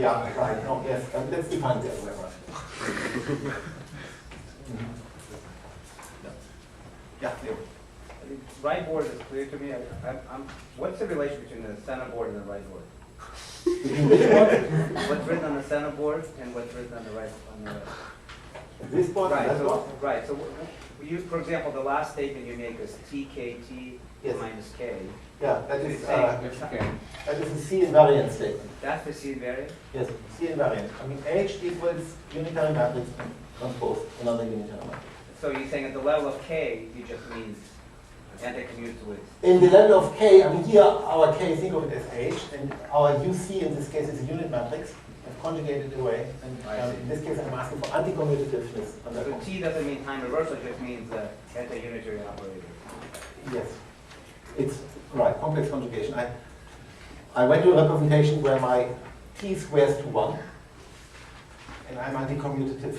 Yeah, right. No, yes. Let's define the other way around. Yeah, Leo. The right board is clear to me. What's the relation between the center board and the right board? What's written on the center board and what's written on the right? This board, right. That So, board? right. So, you, for example, the last statement you make is TKT Yes. minus K. Yeah, that is okay. That is a C invariant statement. That's the C invariant? Yes, C invariant. I mean, H equals unitary matrix transpose another unitary matrix. So you're saying at the level of K, you just mean anticommutative. In the level of K, I mean, here our K, think of it as H, and our UC in this case is a unit matrix. I've conjugated it away, and in this case I'm asking for anticommutativeness. So T doesn't mean time reversal, it just means anti-unitary operator. Yes. It's right, complex conjugation. I went to a representation where my T squares to 1, and I'm anticommutative,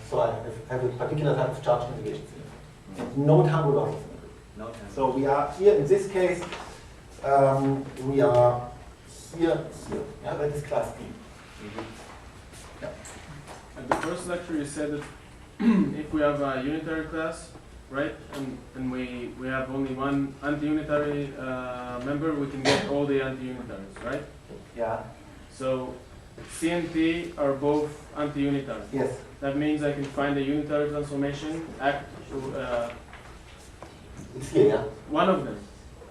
so I have a particular type of charge conjugation symmetry. And no time reversal symmetry. No time. So we are here in this case, we are here. Yeah, that is class D. Yeah. At the first lecture you said that if we have a unitary class, right, and we have only one anti-unitary member, we can get all the anti-unitaries, right? Yeah. So C and T are both anti-unitary. Yes. That means I can find a unitary transformation act to it's here, yeah. one of them.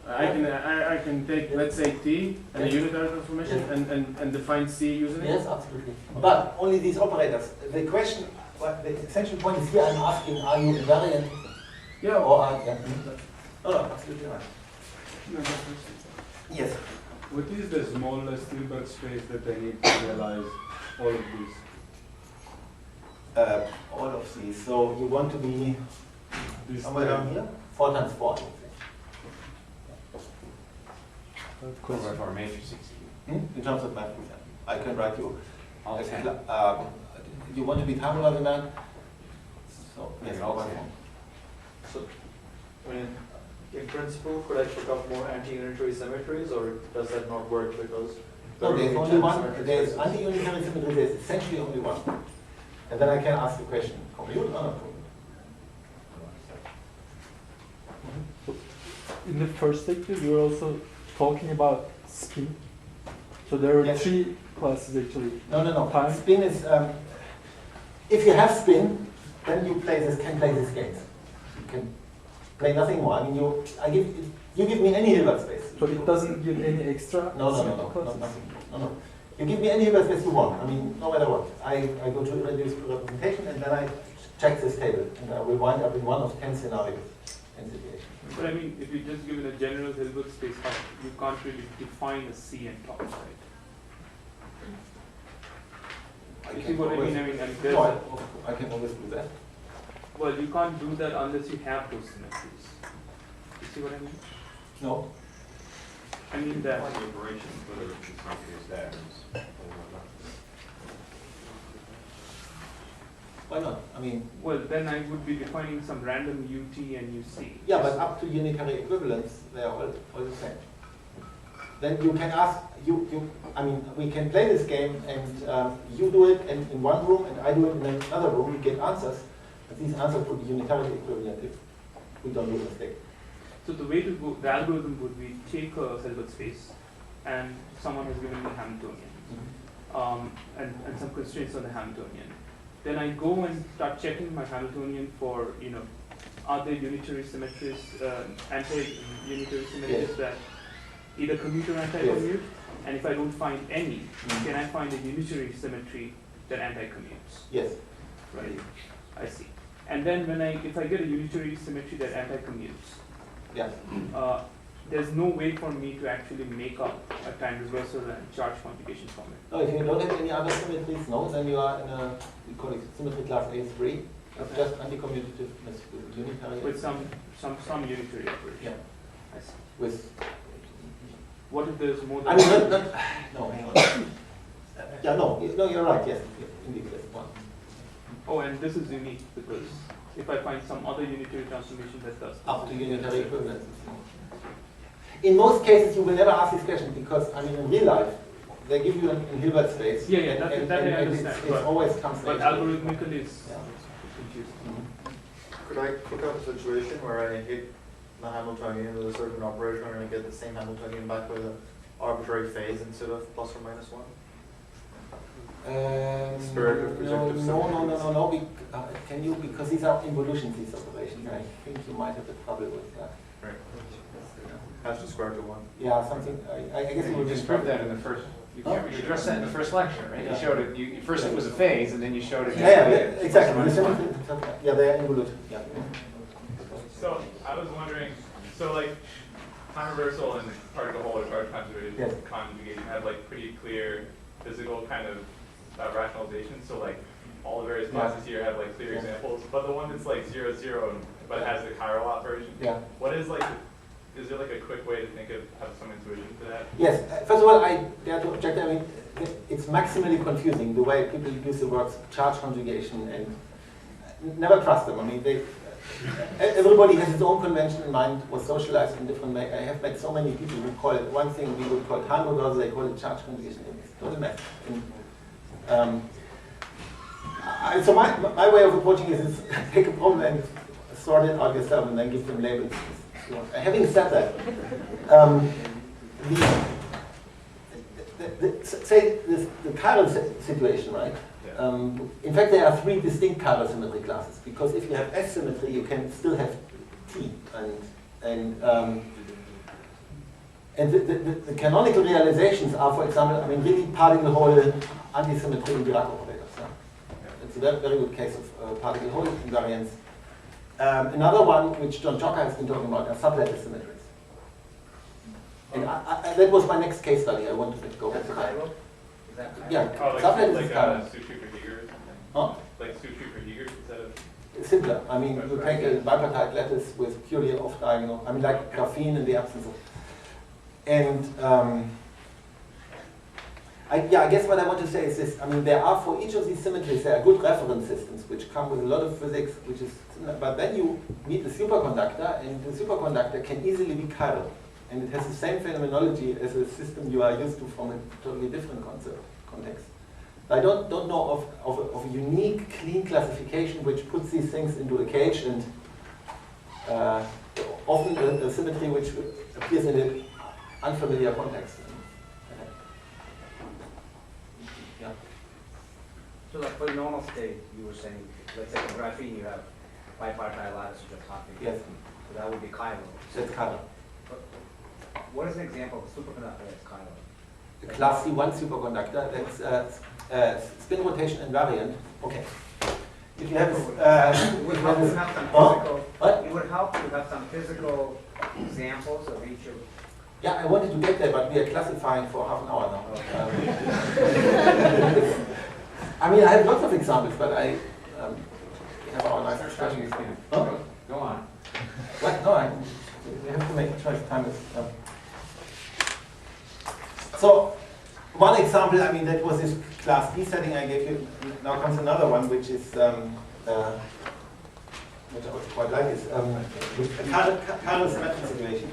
I can take, let's say, T and a unitary transformation and define C using it? Yes, absolutely. But only these operators. The question, the essential point is here I'm asking, are you invariant? Yeah. Or are you? No, absolutely right. Yes. What is the smallest Hilbert space that I need to realize all of these? All of these. So you want to be somewhere down here? 4 times 4, I think. For matrices. In terms of matrix, I can write you. All 10. You want to be time rather than? So, yes, all all 10. So, I mean, in principle, could I pick up more anti-unitary symmetries, or does that not work because? No, there's only one. There's anti-unitary symmetry. There's essentially only one. And then I can ask the question: commute or not commute? In the first lecture, you were also talking about spin. So there are 3 classes actually. No. Time. Spin is if you have spin, then you can play this game. You can play nothing more. I mean, you give me any Hilbert space. So it doesn't give any extra. No, nothing. No. You give me any Hilbert space you want. I mean, no matter what. I go to irreducible representation and then I check this table, and I will wind up in one of 10 scenarios and situations. But I mean, if you just give it a general Hilbert space, you can't really define a C and top, right? You see what I mean? I mean, there's I can always do that. well, you can't do that unless you have those symmetries. You see what I mean? No. I mean that. Like operations, whether the symmetry is there. Why not? I mean. Well, then I would be defining some random UT and UC. Yeah, but up to unitary equivalence, they are all the same. Then you can ask, I mean, we can play this game, and you do it in one room, and I do it in another room. We get answers, but these answers would be unitarily equivalent if we don't do a mistake. So the way to go, the algorithm would be take a Hilbert space, and someone has given me Hamiltonian, and some constraints on the Hamiltonian. Then I go and start checking my Hamiltonian for, are there unitary symmetries, anti-unitary symmetries that either commute or anti-commute? And if I don't find any, can I find a unitary symmetry that anti-commutes? Yes. Right. I see. And then if I get a unitary symmetry that anti-commutes, yes. There's no way for me to actually make up a time reversal and charge conjugation from it. No, if you don't have any other symmetries, no, then you are in we call it symmetry class A3. It's just anti-commutativeness with unitary. With some unitary operation. Yeah. I see. With. What if there's more than? I mean, no, hang on. Yeah, no, you're right. Yes, indeed, there's one. Oh, and this is unique because if I find some other unitary transformation that does. Up to unitary equivalence. In most cases, you will never ask this question because, I mean, in real life, they give you in Hilbert space. Yeah, that I understand. It always comes but algorithmically, it's confusing. Could I cook up a situation where I hit the Hamiltonian with a certain operator and I get the same Hamiltonian back with an arbitrary phase instead of +or -1? Spirit of projective symmetry. No. Can you, because these are involutions, these operations. I think you might have a trouble with that. Right. Has to square to 1. Yeah, something. I guess you would describe that in the first. You addressed that in the first lecture, right? Yeah. You showed it. First it was a phase, and then you showed it. Yeah, exactly. Yeah, they are involute. Yeah. So I was wondering, so like time reversal and particle hole or charge conjugation have like pretty clear physical kind of rationalization. So like all the various classes here have like clear examples, but the one that's like 0, 0, but has the chiral operation. Yeah. What is like? Is there like a quick way to think of have some intuition for that? Yes. First of all, I dare to object. I mean, it's maximally confusing the way people use the words charge conjugation, and never trust them. I mean, everybody has his own convention in mind, was socialized in different ways. I have met so many people who call it one thing we would call time reversal, they call it charge conjugation. It's total mess. So my way of approaching it is take a problem and sort it out yourself and then give them labels. Having said that, say the chiral situation, right? In fact, there are 3 distinct chiral symmetry classes because if you have S symmetry, you can still have T, and the canonical realizations are, for example, I mean, really particle hole antisymmetry in Dirac operators. Yeah? It's a very, very good case of particle hole invariance. Another one, which John Jocker has been talking about, are sublattice symmetries. And that was my next case study. I wanted to go back to that. Yeah, sublattice is chiral. Sutri for Heger or something? Huh? Like Sutri for Heger instead of? Simpler. I mean, you take a bipartite lattice with purely off-diagonal. I mean, like graphene in the absence of. And I guess what I want to say is this. I mean, there are for each of these symmetries there are good reference systems which come with a lot of physics, which is. But then you meet a superconductor, and the superconductor can easily be chiral, and it has the same phenomenology as a system you are used to from a totally different context. I don't know of a unique, clean classification which puts these things into a cage, and often a symmetry which appears in an unfamiliar context. Yeah. So like for the normal state, you were saying, let's say in graphene you have bipartite lattice which are talking. Yes. So that would be chiral. That's chiral. What is an example of a superconductor that's chiral? A class C1 superconductor that's spin rotation invariant. Okay. If you have it would help to have some physical. It would help to have some physical examples of each of. Yeah, I wanted to get there, but we are classifying for half an hour now. I mean, I have lots of examples, but I have our nice discussion. Go on. What? No, we have to make a choice. Time is. So, one example, I mean, that was this class D setting I gave you. Now comes another one, which is, which I also quite like, is a chiral symmetry situation.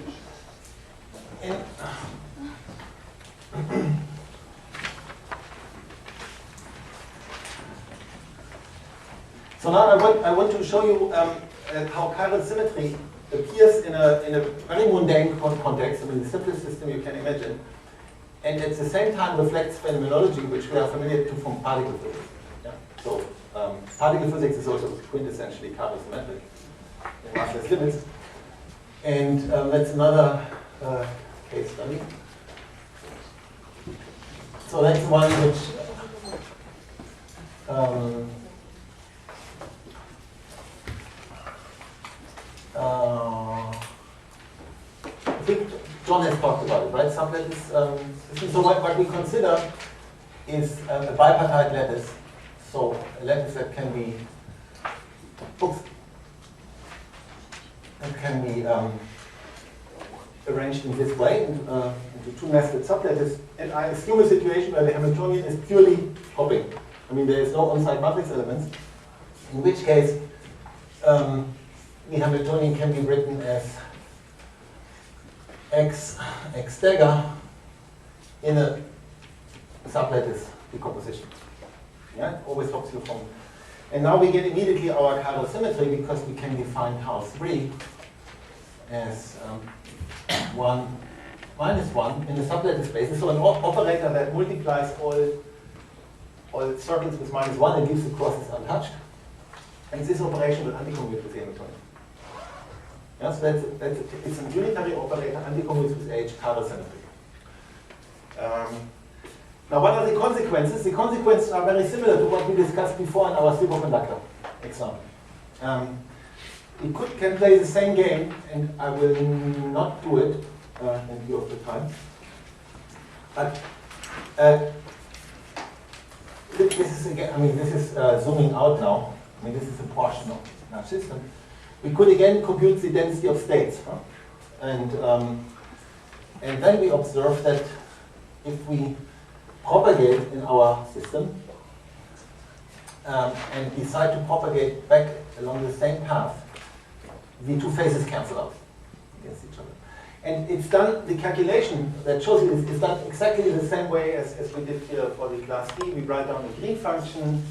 So now I want to show you how chiral symmetry appears in a very mundane context, I mean the simplest system you can imagine, and at the same time reflects phenomenology which we are familiar to from particle physics. Yeah? So particle physics is also quintessentially chiral symmetric in massless limits. And that's another case study. So that's one which I think John has talked about it, right? Sublattice system. So what we consider is a bipartite lattice. So a lattice that can be arranged in this way into two nested sublattices. And I assume a situation where the Hamiltonian is purely hopping. I mean, there is no on-site matrix elements, in which case the Hamiltonian can be written as x dagger in a sublattice decomposition. Yeah, it always helps you from. And now we get immediately our chiral symmetry because we can define tau 3 as 1 minus 1 in the sublattice space. So an operator that multiplies all circles with minus 1 and leaves the crosses untouched. And this operation will anticommute with the Hamiltonian. Yeah, so it's a unitary operator, anticommutes with H, chiral symmetry. Now what are the consequences? The consequences are very similar to what we discussed before in our superconductor example. We can play the same game, and I will not do it in view of the time. But this is again, I mean, this is zooming out now. I mean, this is a portion of our system. We could again compute the density of states, huh? And then we observe that if we propagate in our system and decide to propagate back along the same path, the two phases cancel out against each other. And it's done, the calculation that shows you is done exactly the same way as we did here for the class D. We write down the Green function.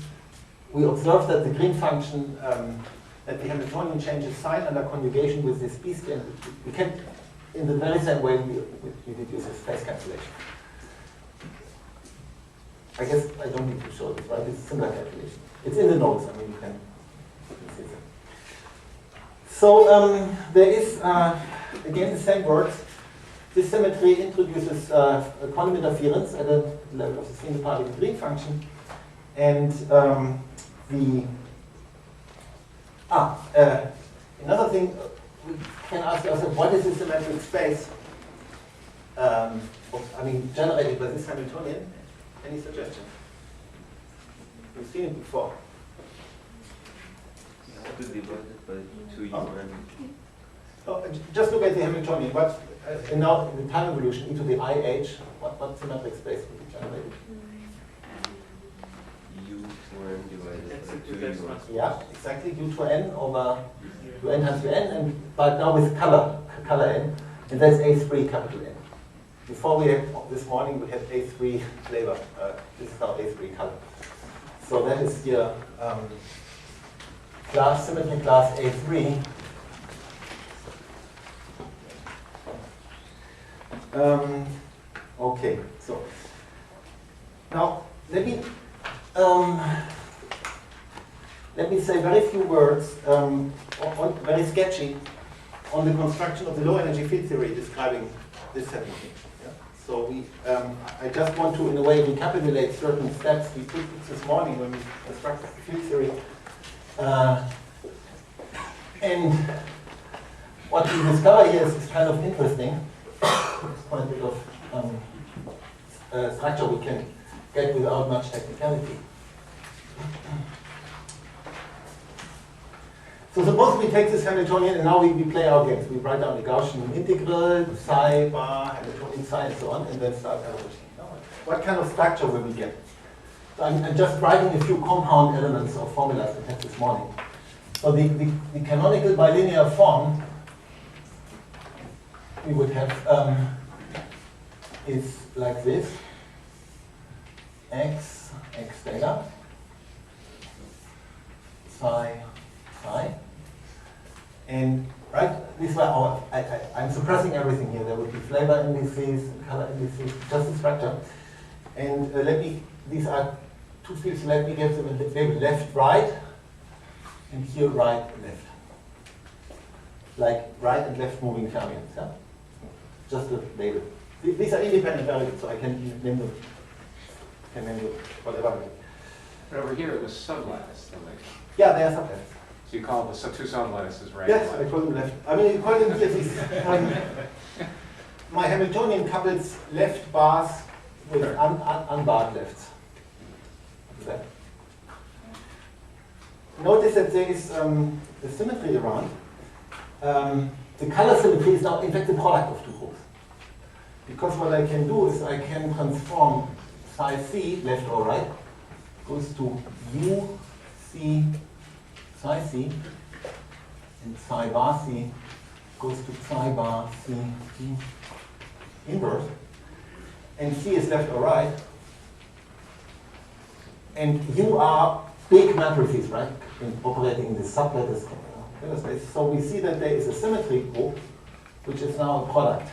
We observe that the Green function, that the Hamiltonian changes sign under conjugation with this B scan. We can, in the very same way we deduce this phase cancellation. I guess I don't need to show this, right? It's a similar calculation. It's in the notes, I mean, you can see that. So there is, again, the same works. This symmetry introduces quantum interference at the level of the single particle Green function. And another thing, we can ask ourselves, what is the symmetric space generated by this Hamiltonian? Any suggestion? We've seen it before. You have to divide it by 2u and... Just look at the Hamiltonian. And now in the time evolution, e to the IH, what symmetric space would be generated? u2n divided by 2u1. Yeah, exactly. U to n over un times un, but now with color n, and that's A3 capital N. Before we had, this morning, we had A3 flavor. This is now A3 color. So that is here symmetry class A3. Okay, so now let me say very few words, very sketchy, on the construction of the low energy field theory describing this setting. So I just want to, in a way, recapitulate certain steps we took this morning when we constructed the field theory. And what we discover here is kind of interesting. It's quite a bit of structure we can get without much technicality. So suppose we take this Hamiltonian and now we play our games. We write down the Gaussian integral, psi, bar, Hamiltonian psi, and so on, and then start evaluating. What kind of structure will we get? So I'm just writing a few compound elements or formulas we had this morning. So the canonical bilinear form we would have is like this: x dagger. psi, psi. And right, these were our, I'm suppressing everything here. There would be flavor indices, color indices, just the structure. And these are two fields, let me give them a label left, right, and here right, left. Like right and left moving fermions, yeah? Just a label. These are independent variables, so I can name them, whatever. But over here it was sublattice, though, like. Yeah, they are sublattice. So you call the two sublattices right? Yes, I call them left. I mean, you call them here these. My Hamiltonian couples left bars with unbarred lefts. That. Notice that there is a symmetry around. The color symmetry is now, in fact, the product of two groups. Because what I can do is I can transform psi c, left or right, goes to u c psi c, and psi bar c goes to psi bar c inverse. And c is left or right. And u are big matrices, right? Operating in the sublattice space. So we see that there is a symmetry group, which is now a product.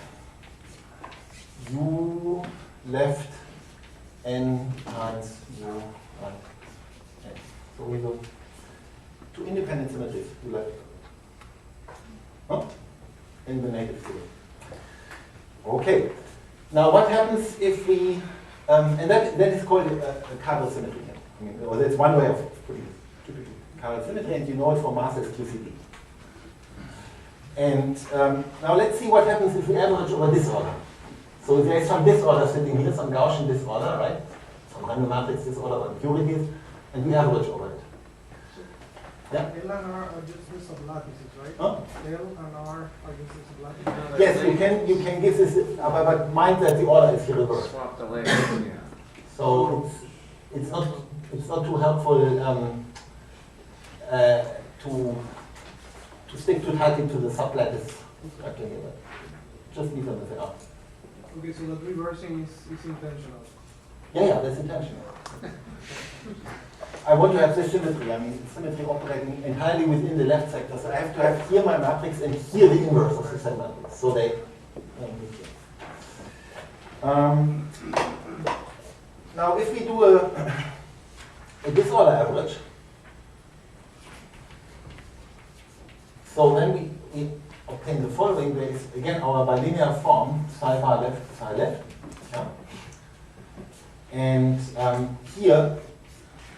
U left n times u right n. So we go two independent symmetries, U left. Huh? In the native field. Okay. Now what happens if we, and that is called a Carvel symmetry. I mean, or that's one way of putting it. Typical Carvel symmetry, and you know it for mass as QCD. And now let's see what happens if we average over disorder. So there is some disorder sitting here, some Gaussian disorder, right? Some random matrix disorder or impurities, and we average over it. Yeah? L and R are just the sublattices, right? Huh? L and R are just the sublattices. Yes, you can give this, but mind that the order is here reversed. Swap the layers, yeah. So it's not too helpful to stick too tightly to the sublattice structure here, but just leave them as they are. Okay, so that reversing is intentional. Yeah, that's intentional. I want to have this symmetry. I mean, symmetry operating entirely within the left sector. So I have to have here my matrix and here the inverse of the same matrix. So they. Now, if we do a disorder average, so then we obtain the following. There is again our bilinear form: psi bar left, psi left. Yeah. And here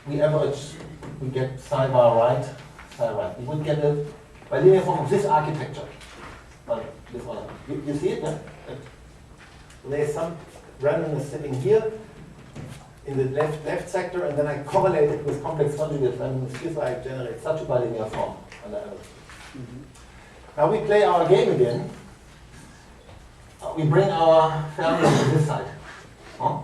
we average, we get psi bar right, psi right. We would get a bilinear form of this architecture. This order. You see it? Yeah? There's some randomness sitting here in the left sector, and then I correlate it with complex conjugate randomness here, so I generate such a bilinear form on the average. Now we play our game again. We bring our fermions to this side. Huh?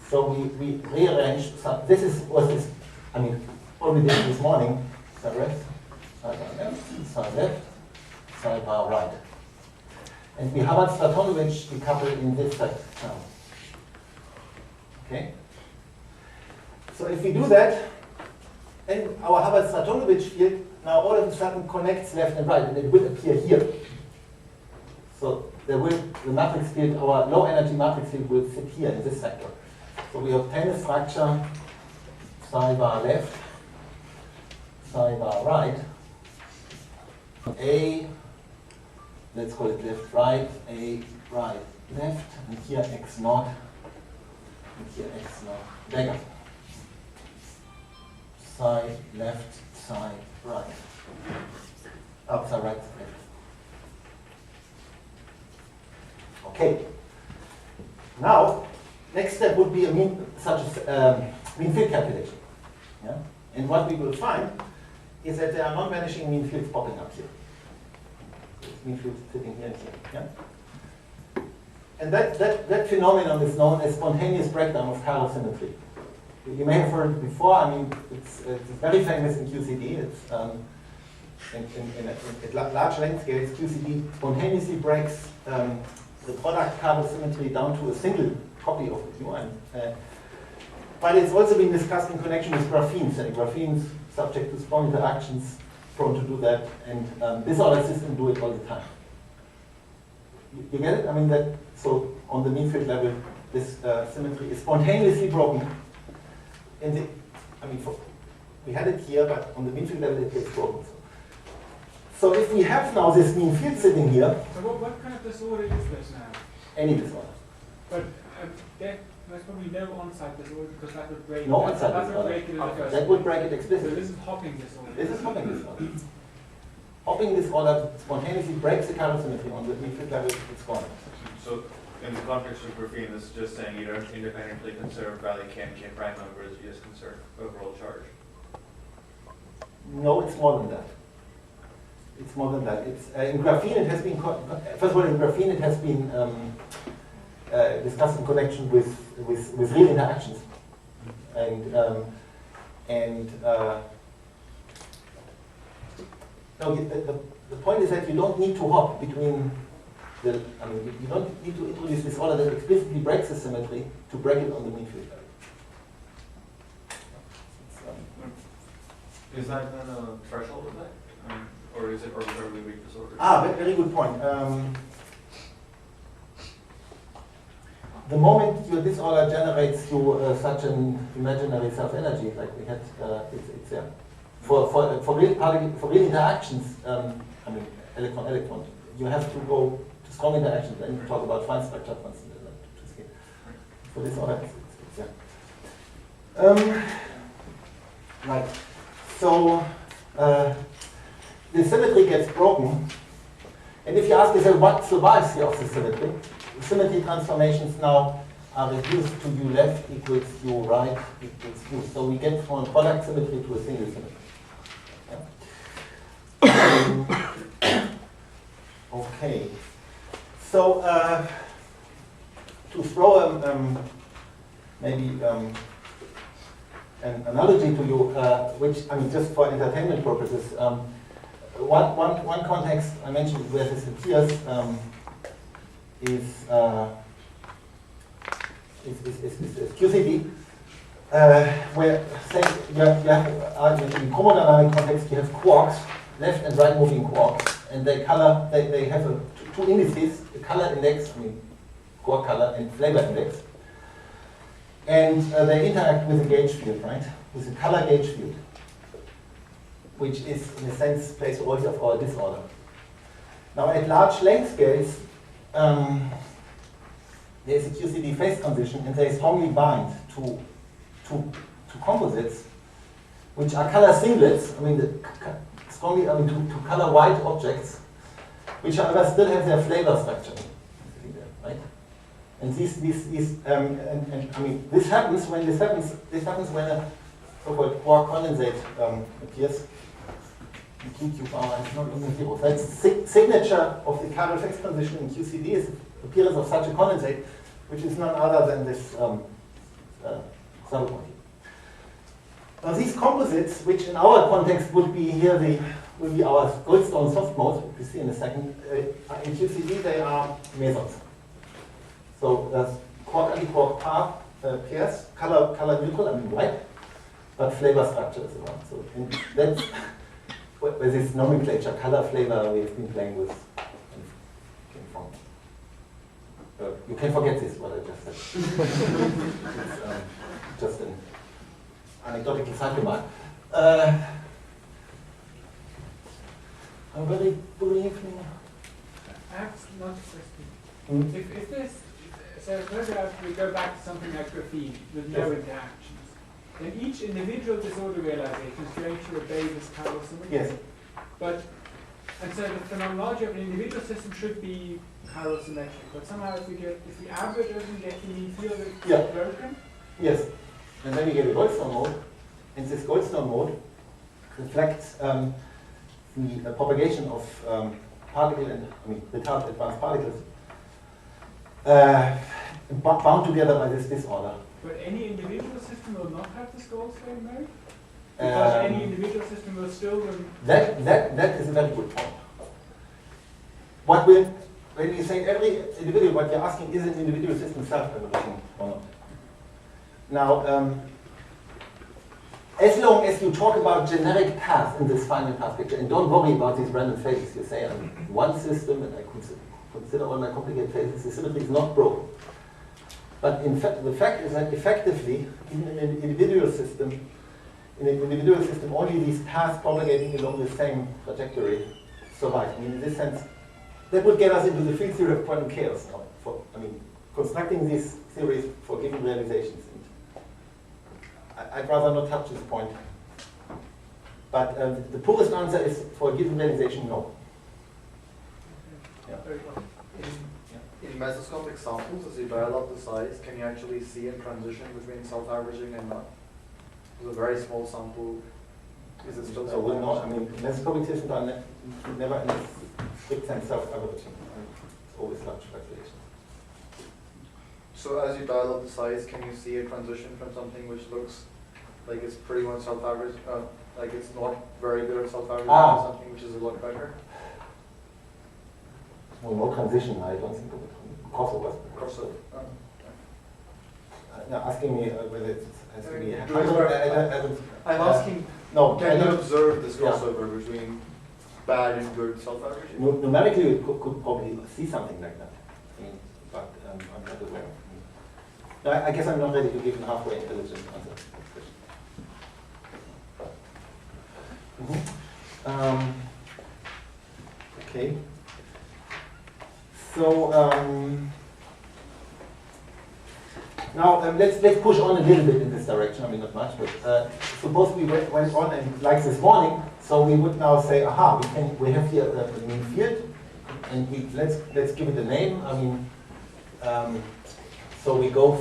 So we rearrange. This is what is, I mean, what we did this morning. Psi left, psi left, psi bar right. And we Hubbard-Stratonovich decouple in this set. Okay. So if we do that, and our Hubbard-Stratonovich field now all of a sudden connects left and right, and it will appear here. So the matrix field, our low energy matrix field will sit here in this sector. So we obtain a structure psi bar left, psi bar right, A, let's call it left right, A right left, and here X naught, and here X naught dagger. Psi left, psi right. Oh, psi right, left. Okay. Now, next step would be a mean field calculation. Yeah? And what we will find is that there are non-vanishing mean fields popping up here. Mean fields sitting here and here. Yeah? And that phenomenon is known as spontaneous breakdown of Carvel symmetry. You may have heard it before. I mean, it's very famous in QCD. It's at large length scales, QCD spontaneously breaks the product Carvel symmetry down to a single copy of the Q. But it's also been discussed in connection with graphenes. And graphenes subject to strong interactions, prone to do that, and disordered systems do it all the time. You get it? I mean that, so on the mean field level, this symmetry is spontaneously broken. We had it here, but on the mean field level it gets broken. So if we have now this mean field sitting here, so what kind of disorder is this now? Any disorder. But there's probably no on-site disorder because that would break. No on-site disorder. That would break it explicitly. So this is hopping disorder. This is hopping disorder. Hopping disorder spontaneously breaks the chiral symmetry on the mean field level. It's gone. So in the context of graphene, this is just saying you don't independently conserve value k and k prime numbers. You just conserve overall charge. No, it's more than that. It's more than that. It's in graphene. It has been first of all in graphene it has been discussed in connection with real interactions, and no, the point is that you don't need to hop between the. You don't need to introduce this order that explicitly breaks the symmetry to break it on the mean field level. Is that then a threshold effect? Or is it arbitrarily weak disorder? Very good point. The moment your disorder generates you such an imaginary self-energy, like we had, it's there. For real interactions, electron-electron, you have to go to strong interactions and you talk about fine structure, for instance. For disorder, it's there. Right. So the symmetry gets broken, and if you ask yourself what survives here of the symmetry, the symmetry transformations now are reduced to u left equals u right equals u. So we get from a product symmetry to a single symmetry. Yeah. Okay. So to throw maybe an analogy to you, which just for entertainment purposes. One context I mentioned where this appears is QCD, where say you have in chromodynamic context you have quarks, left and right moving quarks, and they have two indices, the color index, quark color, and flavor index. And they interact with a gauge field, right? With a color gauge field, which is, in a sense, plays the role of our disorder. Now, at large length scales, there is a QCD phase transition, and they strongly bind to composites, which are color singlets. To color white objects, which, however, still have their flavor structure, right? And this happens when a so-called quark condensate appears. QQR is not looking zero. That's signature of the chiral phase transition in QCD is the appearance of such a condensate, which is none other than this subquantity. Now these composites, which in our context would be here will be our Goldstone soft mode, we see in a second. In QCD they are mesons. So there's quark-antiquark pairs, color neutral, white, but flavor structure is around. So that's where this nomenclature, color flavor, we have been playing with. Came from. You can forget this, what I just said. It's just an anecdotal side remark. I'm very briefly. I have not a question. If this, so suppose we go back to something like graphene with no interactions, then each individual disorder realization is going to obey this chiral symmetry. Yes. And so the phenomenology of an individual system should be chiral symmetric, but somehow if we average it and get the mean field, it's broken. Yes. And then we get a Goldstone mode, and this Goldstone mode reflects the propagation of particle and retarded advanced particles bound together by this disorder. But any individual system will not have this Goldstone mode? Because any individual system will still... That is a very good point. When you say every individual, what you're asking is an individual system self-evolution or not. Now, as long as you talk about generic paths in this finite path picture, and don't worry about these random phases. You say I'm one system and I consider all my complicated phases, the symmetry is not broken. But in fact, the fact is that effectively, in an individual system, only these paths propagating along the same trajectory survive. I mean, in this sense, that would get us into the field theory of quantum chaos now. Constructing these theories for given realizations. I'd rather not touch this point. But the poorest answer is for a given realization, no. Yeah. In mesoscopic samples, as you dial up the size, can you actually see a transition between self-averaging and not? With a very small sample, is it still So not, I mean, mesoscopic systems are never in a strict sense self-averaging. It's always large fluctuations. So as you dial up the size, can you see a transition from something which looks like it's pretty much self-average, like it's not very good at self-averaging, to something which is a lot better? Well, no transition, I don't think of it. Crossover. Crossover. Now asking me whether it has to be. I'm asking, no, can you observe this crossover between bad and good self-averaging? Numerically, you could probably see something like that. I mean, but I'm not aware. No, I guess I'm not ready to give a halfway intelligent answer. Okay. So now let's push on a little bit in this direction. I mean, not much, but suppose we went on and like this morning. So we would now say, aha, we have here a mean field, and let's give it a name. I mean, so we go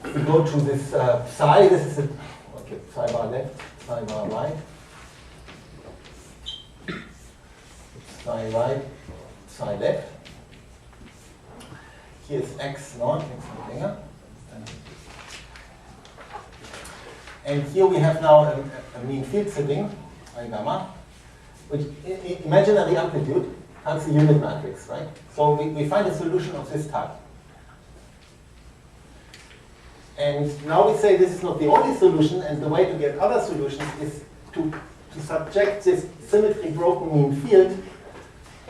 to this psi. This is psi bar left, psi bar right, psi right, psi left. Here's x naught, x omega. And here we have now a mean field sitting, I gamma, which imaginary amplitude times the unit matrix, right? So we find a solution of this type. And now we say this is not the only solution, and the way to get other solutions is to subject this symmetry broken mean field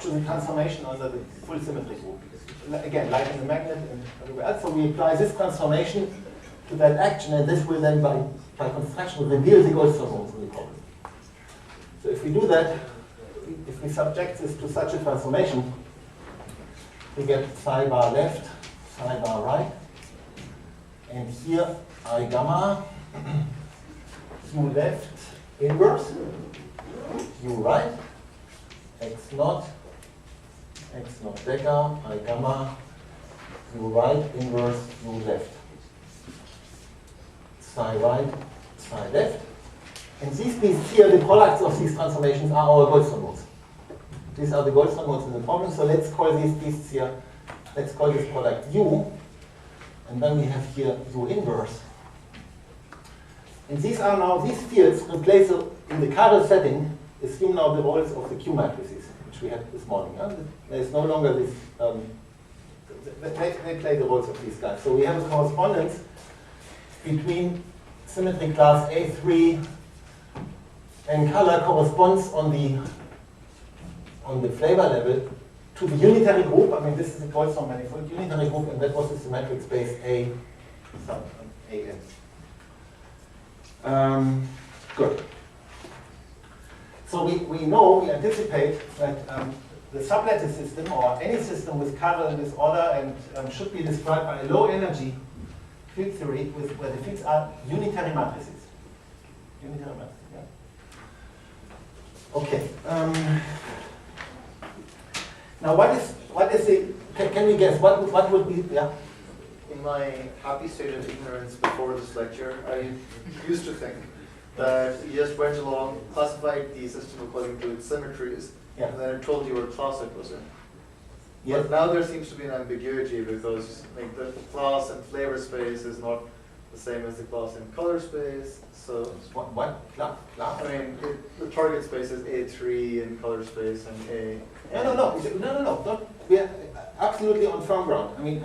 to the transformation under the full symmetry group. Again, like in the magnet and everywhere else. So we apply this transformation to that action, and this will then, by construction, reveal the Goldstone modes in the problem. So if we do that, if we subject this to such a transformation, we get psi bar left, psi bar right, and here I gamma, Q left, inverse, U right, X naught delta, I gamma, U right, inverse, U left. Psi right, psi left. And these pieces here, the products of these transformations are our Goldstone modes. These are the Goldstone modes in the problem, so let's call these pieces here, let's call this product U, and then we have here U inverse. And these are now, these fields replace, in the Carrel setting, assume now the roles of the Q matrices, which we had this morning. There is no longer this, they play the roles of these guys. So we have a correspondence between symmetry class A3 and color corresponds on the flavor level to the unitary group. I mean, this is a Goldstone manifold unitary group, and that was the symmetric space A sub AN. Good. So we anticipate that the sublattice system, or any system with Carrel disorder, and should be described by a low energy field theory where the fields are unitary matrices. Unitary matrices, yeah. Okay. Now what is the, can we guess, what would be, yeah? In my happy state of ignorance before this lecture, I used to think that you just went along, classified the system according to its symmetries, and then it told you what class it was in. Yes. But now there seems to be an ambiguity because like, the class and flavor space is not the same as the class in color space. So what class? I mean, the target space is A3 in color space and A. No. We are absolutely on firm ground. I mean,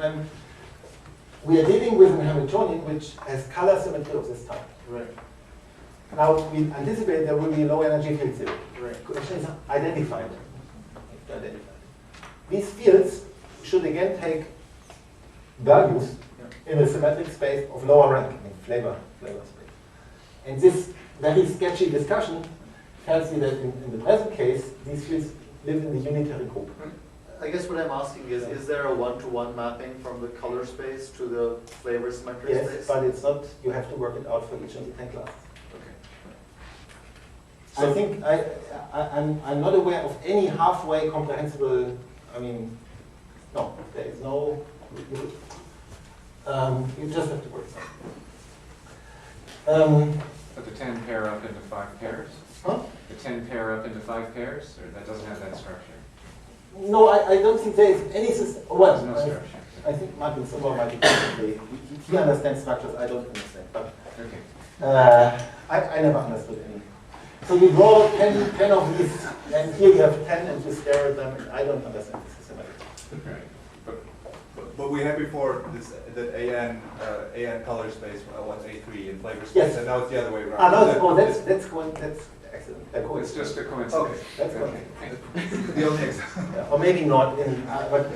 we are dealing with a Hamiltonian which has color symmetry of this type. Right. Now, we anticipate there will be low energy field theory. Right. Question is identify them. These fields should again take values in a symmetric space of lower rank, in flavor space. And this very sketchy discussion tells you that in the present case, these fields live in the unitary group. I guess what I'm asking is there a one-to-one mapping from the color space to the flavor symmetry space? Yes, but it's not, you have to work it out for each of the 10 classes. Okay. I think I'm not aware of any halfway comprehensible, I mean, no, there is no, you just have to work it out. But the 10 pair up into 5 pairs? Huh? The 10 pair up into 5 pairs, or that doesn't have that structure? No, I don't think there is any system. Well, There's no structure. I think Martin Sommer might be perfectly. He understands structures I don't understand. But okay. I never understood any. So you draw 10 of these, and here you have 10, and you stare at them, and I don't understand the system. Right. But we had before this that AN color space was A3 in flavor space, yes. and now it's the other way around. That's excellent. It's just a coincidence. Okay. That's okay. The only example. Yeah, or maybe not in, but.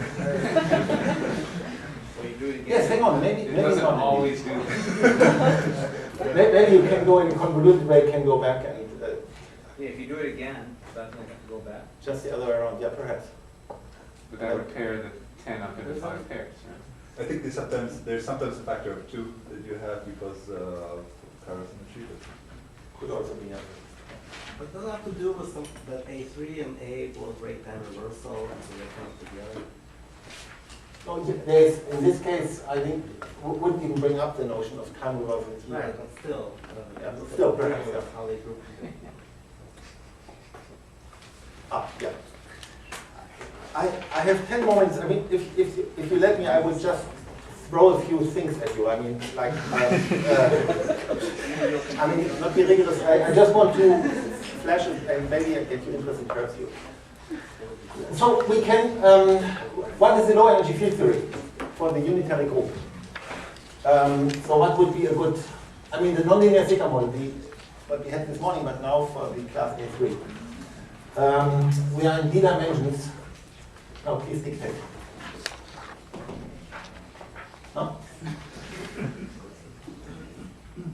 Yes, hang on. Maybe doesn't not. Always do that. Maybe you can go in a convoluted way, can go back and. Yeah, if you do it again, that's not going to go back. Just the other way around. Yeah, perhaps. But that would pair the 10 up into 5 pairs, right? I think there's sometimes a factor of 2 that you have because of parasymmetry. Could also be. But does it have to do with some, that A3 and A both break time reversal and so they come together? No, there's, in this case, I think, wouldn't even bring up the notion of time reversal. Right, but still. Yeah, still, perhaps, yeah. How they group together. Yeah. I have 10 moments. I mean, if you let me, I would just throw a few things at you. I mean, like, I mean, not be rigorous. I just want to flash it and maybe get you interested, perhaps you. So we can, what is the low energy field theory for the unitary group? So what would be a good, I mean, the nonlinear theta model, what we had this morning, but now for the class A3. We are in d dimensions. Now please dictate. No?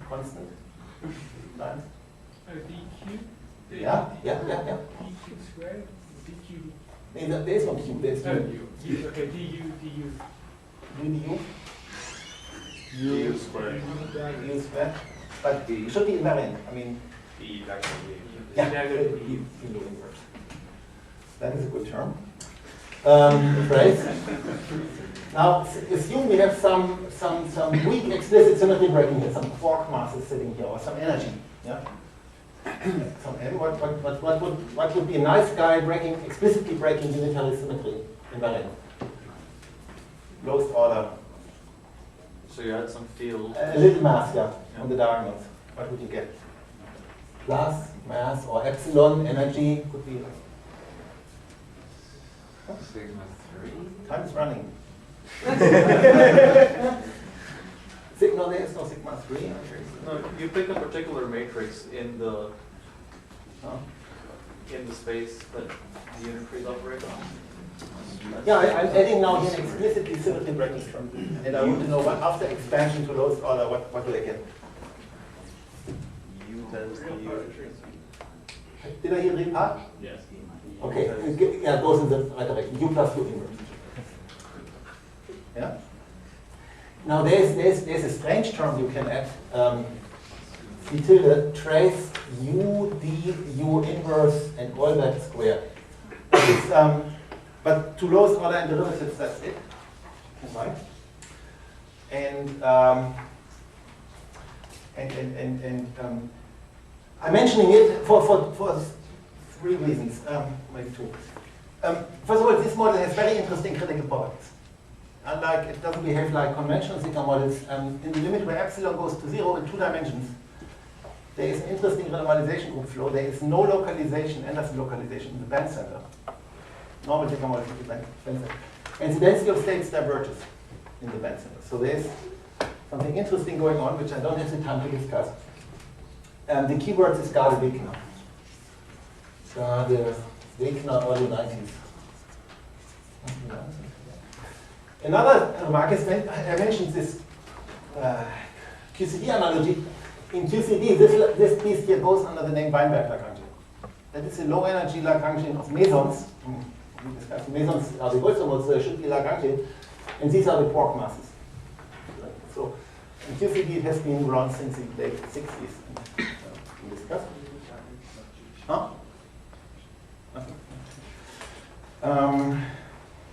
Constant? Right? dq? Yeah. dq squared? dq. There is no q, there is No, u. Okay, du. du? U squared. U squared. But it should be invariant. I mean, D actually. yeah, you do inverse. That is a good term. Phrase. Now, assume we have some weak explicit symmetry breaking here, some quark masses sitting here, or some energy. Yeah. Some M. What would be a nice guy explicitly breaking unitary symmetry invariant? Lowest order. So you had some field. A little mass, yeah, on the diagonals. What would you get? Plus, mass, or epsilon, energy, could be. Sigma 3. Time is running. No, there is no sigma 3. No, you pick a particular matrix in the space that the unitaries operate on. Yeah, I'm adding now here explicitly symmetry breaking term. And I want to know what after expansion to lowest order, what do I get? U times U. Did I hear read part? Yes. Okay, yeah, it goes in the right direction. U plus U inverse. Yeah. Now there's a strange term you can add. C tilde trace U d U inverse and all that squared. But to lowest order and derivatives, that's it. Right. And I'm mentioning it for 3 reasons, maybe 2. First of all, this model has very interesting critical properties. Unlike, it doesn't behave like conventional sigma models. In the limit where epsilon goes to 0 in 2 dimensions, there is an interesting renormalization group flow. There is no localization, Anderson localization in the band center. Normal sigma models in the band center. And the density of states diverges in the band center. So there is something interesting going on, which I don't have the time to discuss. And the keyword is Gade-Wigner. Gade-Wigner, early 90s. Another remark is, I mentioned this QCD analogy. In QCD, this piece here goes under the name Weinberg-Lagrange. That is a low energy Lagrangian of mesons. We discussed mesons are the Größe modes, so there should be Lagrangian, and these are the quark masses. So in QCD it has been around since the late 60s. We discussed. Huh?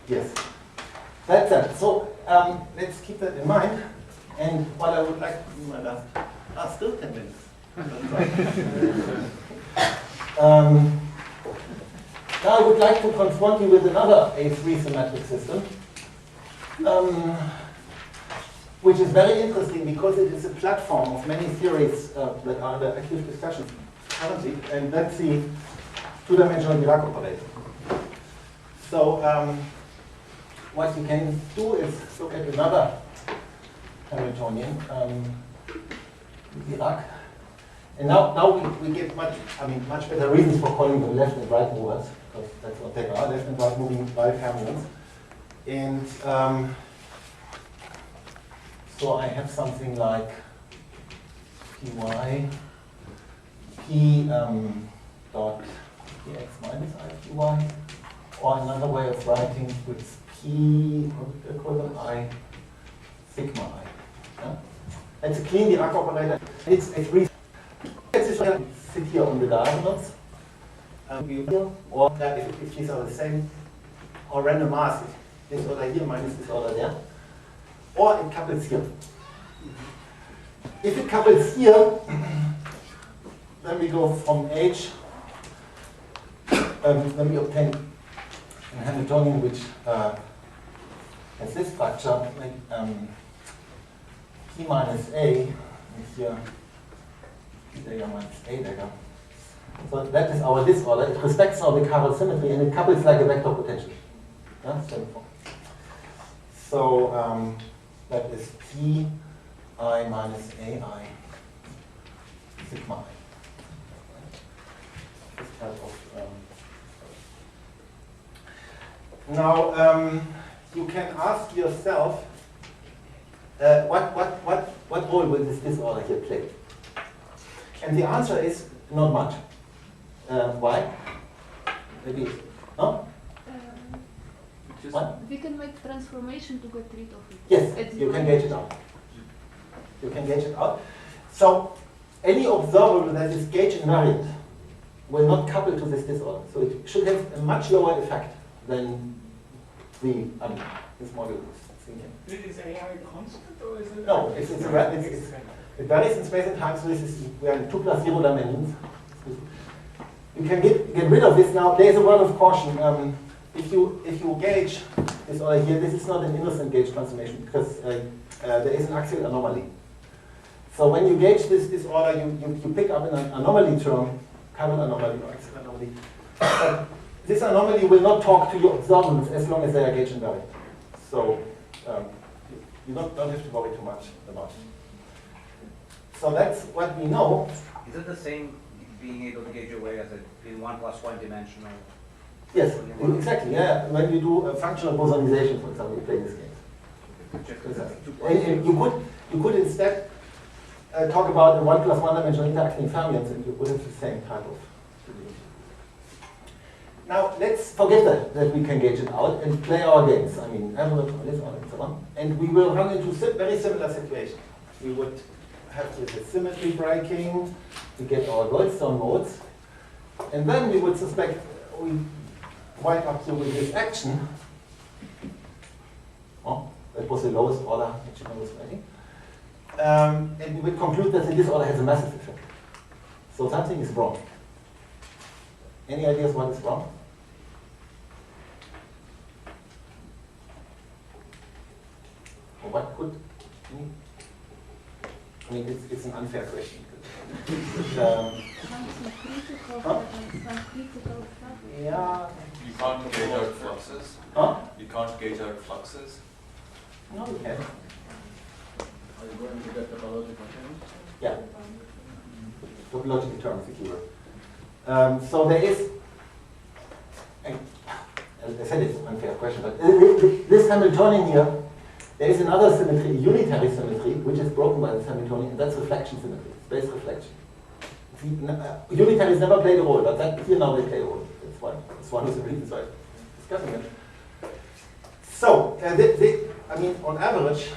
Yes. That's that. So let's keep that in mind. And what I would like to do my last, still 10 minutes. Now I would like to confront you with another A3 symmetric system, which is very interesting because it is a platform of many theories that are under active discussion currently, and that's the two-dimensional Dirac operator. So what you can do is look at another Hamiltonian, Dirac. And now we get much better reasons for calling them left and right movers, because that's what they are, left and right moving bifermions. And so I have something like Py, P dot Px minus I Py, or another way of writing with P, what would I call them, I sigma I. Yeah? It's a clean Dirac operator. It's a three. Sit here on the diagonals, or if these are the same, or random mass, this order here minus this order there, or it couples here. If it couples here, then we go from H, then we obtain a Hamiltonian which has this structure, P minus A, and here dagger minus A dagger. So that is our disorder. It respects now the chiral symmetry and it couples like a vector potential. Yeah? So that is P I minus AI sigma I. This type of now you can ask yourself what role will this disorder here play? And the answer is not much. Why? Maybe, no? What? We can make transformation to get rid of it. Yes, you can gauge it out. You can gauge it out. So any observable that is gauge invariant will not couple to this disorder. So it should have a much lower effect than this model is thinking. Is AI constant or is it? No, it varies in space and time, so we are in 2 plus 0 dimensions. You can get rid of this now. There is a word of caution. If you gauge this order here, this is not an innocent gauge transformation because there is an axial anomaly. So when you gauge this disorder, you pick up an anomaly term, chiral anomaly or axial anomaly. But this anomaly will not talk to your observables as long as they are gauge invariant. So you don't have to worry too much about it. So that's what we know. Is it the same being able to gauge away as in 1 plus 1 dimensional? Yes, exactly. Yeah, when you do a functional bosonization, for example, you play this game. And you could instead talk about the 1 plus 1 dimensional interacting fermions, and you would have the same type of situation. Now let's forget that we can gauge it out and play our games. I mean, average, and so on, and we will run into very similar situations. We would have the symmetry breaking, we get our Goldstone modes, and then we would suspect we wind up here with this action. Oh, that was the lowest order action I was writing. And we would conclude that the disorder has a massive effect. So something is wrong. Any ideas what is wrong? Or what could? I mean, it's an unfair question. Yeah. You can't gauge out fluxes? Huh? You can't gauge out fluxes? No, we can. Are you going to get the topological change? Yeah. topological terms, if you will. So there is, I said it's an unfair question, but this Hamiltonian here, there is another symmetry, a unitary symmetry, which is broken by this Hamiltonian, and that's reflection symmetry, space reflection. Unitaries never played a role, but that here now they play a role. That's one of the reasons why I'm discussing it. So, I mean, on average,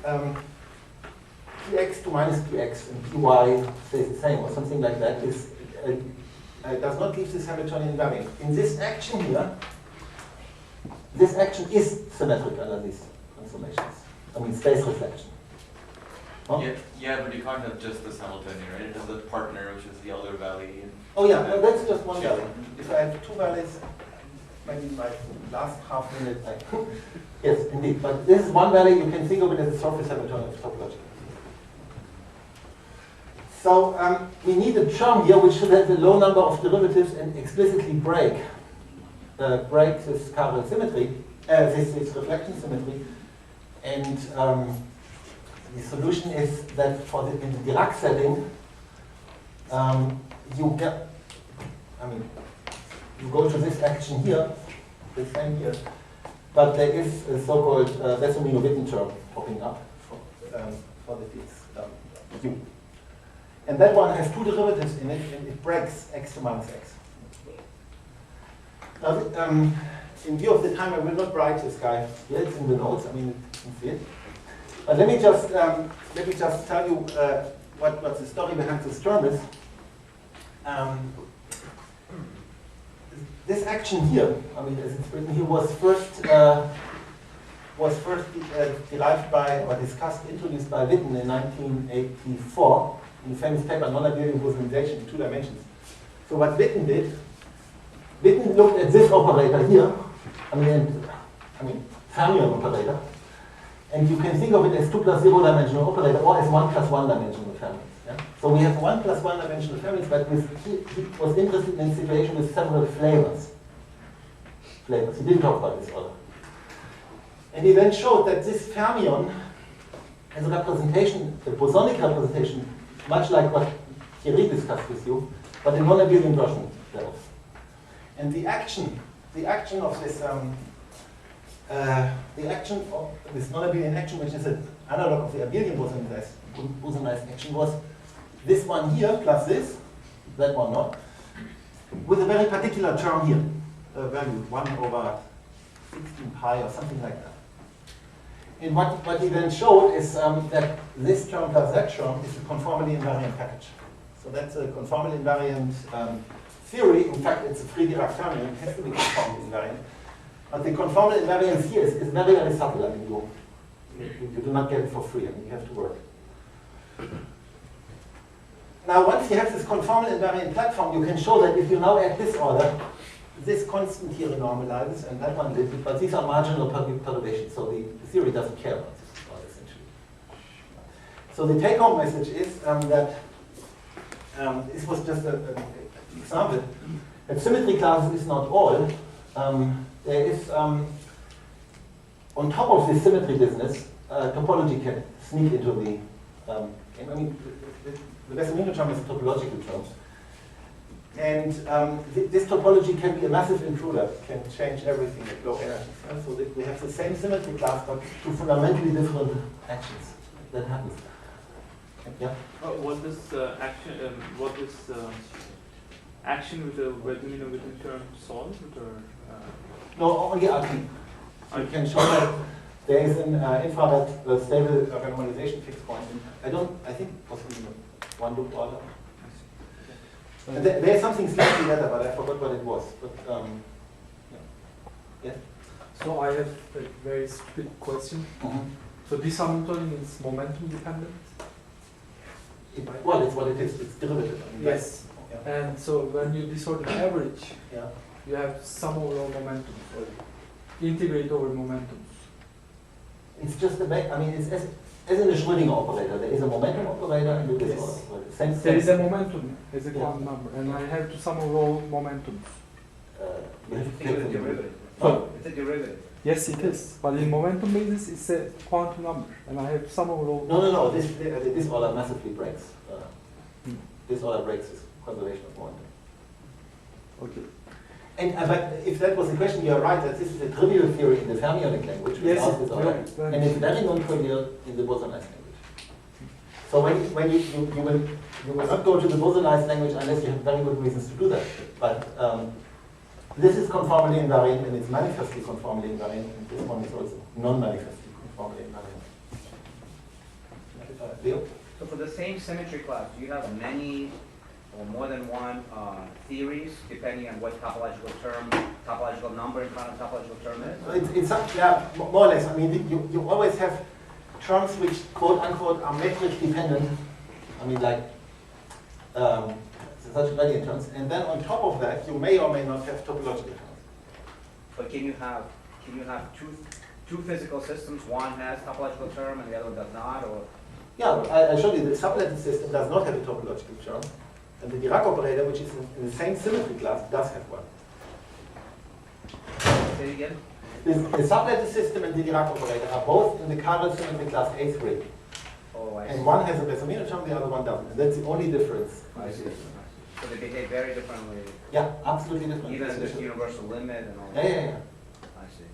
px to minus qx and py stays the same, or something like that, is does not leave this Hamiltonian invariant. In this action here, this action is symmetric under these transformations. I mean, space reflection. Huh? Yeah, but you can't have just this Hamiltonian, right? It has a partner, which is the other valley. And oh yeah, no, that's just one valley. If I have two valleys, maybe my last half minute, yes, indeed. But this is one valley. You can think of it as a surface Hamiltonian topological. So we need a term here which should have a low number of derivatives and explicitly break this chiral symmetry, this reflection symmetry, and the solution is that for in the Dirac setting, you get, I mean, you go to this action here, the same here, but there is a so-called Wessel-Witten term popping up for the fields U. And that one has two derivatives in it, and it breaks x to minus x. Now, in view of the time, I will not write this guy here. It's in the notes. I mean, you can see it. But let me just tell you what the story behind this term is. This action here, I mean, as it's written here, was first derived by or introduced by Witten in 1984 in the famous paper Non-Abelian Bosonization in 2 dimensions. So what Witten did, Witten looked at this operator here, I mean fermion operator, and you can think of it as 2 plus 0 dimensional operator or as 1 plus 1 dimensional fermions. Yeah? So we have 1 plus 1 dimensional fermions, but he was interested in a situation with several flavors. He didn't talk about this order. And he then showed that this fermion has a representation, a bosonic representation, much like what Thierry discussed with you, but in non-abelian version thereof. And the action of this this non-abelian action, which is an analog of the abelian bosonized action, was this one here plus this, that one not, with a very particular term here, value 1 over 16 pi or something like that. And what he then showed is that this term plus that term is a conformally invariant package. So that's a conformally invariant theory. In fact, it's a free Dirac fermion. It has to be conformally invariant. But the conformal invariance here is very, very subtle. I mean, you do not get it for free. I mean, you have to work. Now, once you have this conformal invariant platform, you can show that if you now add this order, this constant here normalizes, and that one did, but these are marginal perturbations, so the theory doesn't care about this order, essentially. So the take-home message is that this was just an example, that symmetry classes is not all. There is, on top of this symmetry business, topology can sneak into the game. I mean, the Wessel-Witten term is a topological term. And this topology can be a massive intruder, can change everything at low energy. So that we have the same symmetry class, but two fundamentally different actions. That happens. Yeah? Was this action with the Wessel-Witten term solved, or? No, only RT. You can show that there is an infrared stable normalization fixed point. I think possibly one loop order. And there's something slightly better, but I forgot what it was. But yeah. So I have a very stupid question. So this Hamiltonian is momentum dependent? Well, it's what it is. It's derivative. I mean, yes. Yeah. And so when you disorder average, yeah, you have sum over all momentums, or integrate over momentums. It's just a back. I mean, it's as in a Schrödinger operator. There is a momentum operator and a disorder operator. There is a momentum as a quantum number, and I have to sum over all momentums. You have to take the derivative. So, it's a derivative. Yes, it is. But in momentum basis, it's a quantum number, and I have to sum over all. No. This order massively breaks. disorder breaks this conservation of momentum. Okay. And but if that was the question, you're right that this is a trivial theory in the fermionic language without disorder, and it's very non-trivial in the bosonized language. So when you will not go to the bosonized language unless you have very good reasons to do that. But this is conformally invariant, and it's manifestly conformally invariant, and this one is also non-manifestly conformally invariant. Leo? So for the same symmetry class, do you have many or more than one theories, depending on what topological number in front of topological term is? It's yeah, more or less. I mean, you always have terms which, quote unquote, are metric dependent. I mean, like such gradient terms. And then on top of that, you may or may not have topological terms. But can you have two physical systems? One has topological term and the other one does not, or? Yeah, I showed you the sublattice system does not have a topological term, and the Dirac operator, which is in the same symmetry class, does have one. Say it again? The sublattice system and the Dirac operator are both in the Carrel symmetry class A3. Oh, I see. And one has a Bersomino term, the other one doesn't. And that's the only difference. I see. So they behave very differently. Yeah, absolutely different. Even if there's universal limit and all that. Yeah. I see.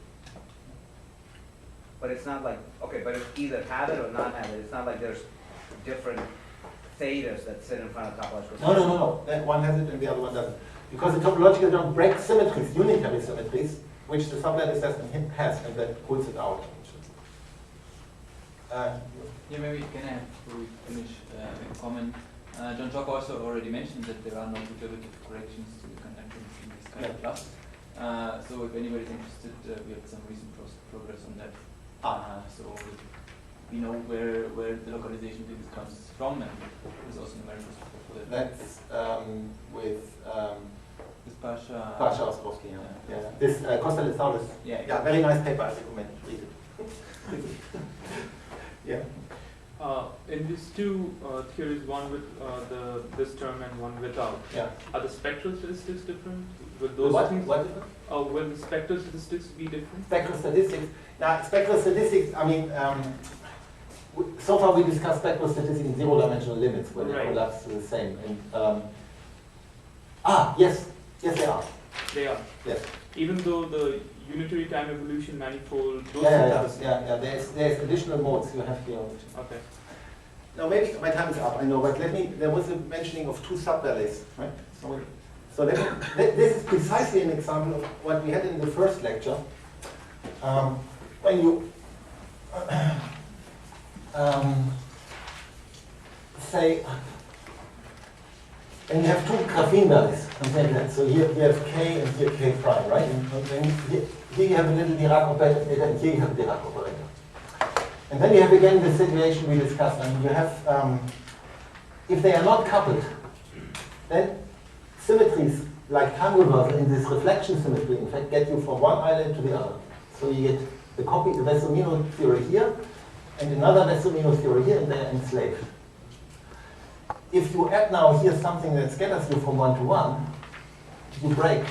But it's not like, okay, but it's either have it or not have it. It's not like there's different thetas that sit in front of topological. No. That one has it and the other one doesn't. Because the topological term breaks symmetries, unitary symmetries, which the sublattice system has, and that pulls it out. Yeah, maybe can I finish a comment? John Jock also already mentioned that there are no derivative corrections to the conductance in this kind of class. So if anybody's interested, we have some recent progress on that. So we know where the localization to this comes from, and there's also numericals for that. That's with Pasha Ostrowski. Yeah. This Costa-Lizardo. Yeah, very nice paper. I recommend read it. Yeah. In these two theories, one with this term and one without, are the spectral statistics different? Will those things? What different? Will the spectral statistics be different? Spectral statistics. Now, spectral statistics. I mean, so far we discussed spectral statistics in zero-dimensional limits, where they collapse to the same. And yes, they are. They are. Yes. Even though the unitary time evolution manifold. Those Yeah. There's additional modes you have here. Okay. Now maybe my time is up. I know, but there was a mentioning of two subvalleys, right? So this is precisely an example of what we had in the first lecture. When you say, and you have two graphene valleys, something like that. So here you have K and here K prime, right? And then here you have a little Dirac operator, and here you have a Dirac operator. And then you have again the situation we discussed. I mean, you have, if they are not coupled, then symmetries like time reversal in this reflection symmetry, in fact, get you from one island to the other. So you get the copy, the Bersomino theory here, and another Bersomino theory here, and they are enslaved. If you add now here something that scatters you from one to one, you break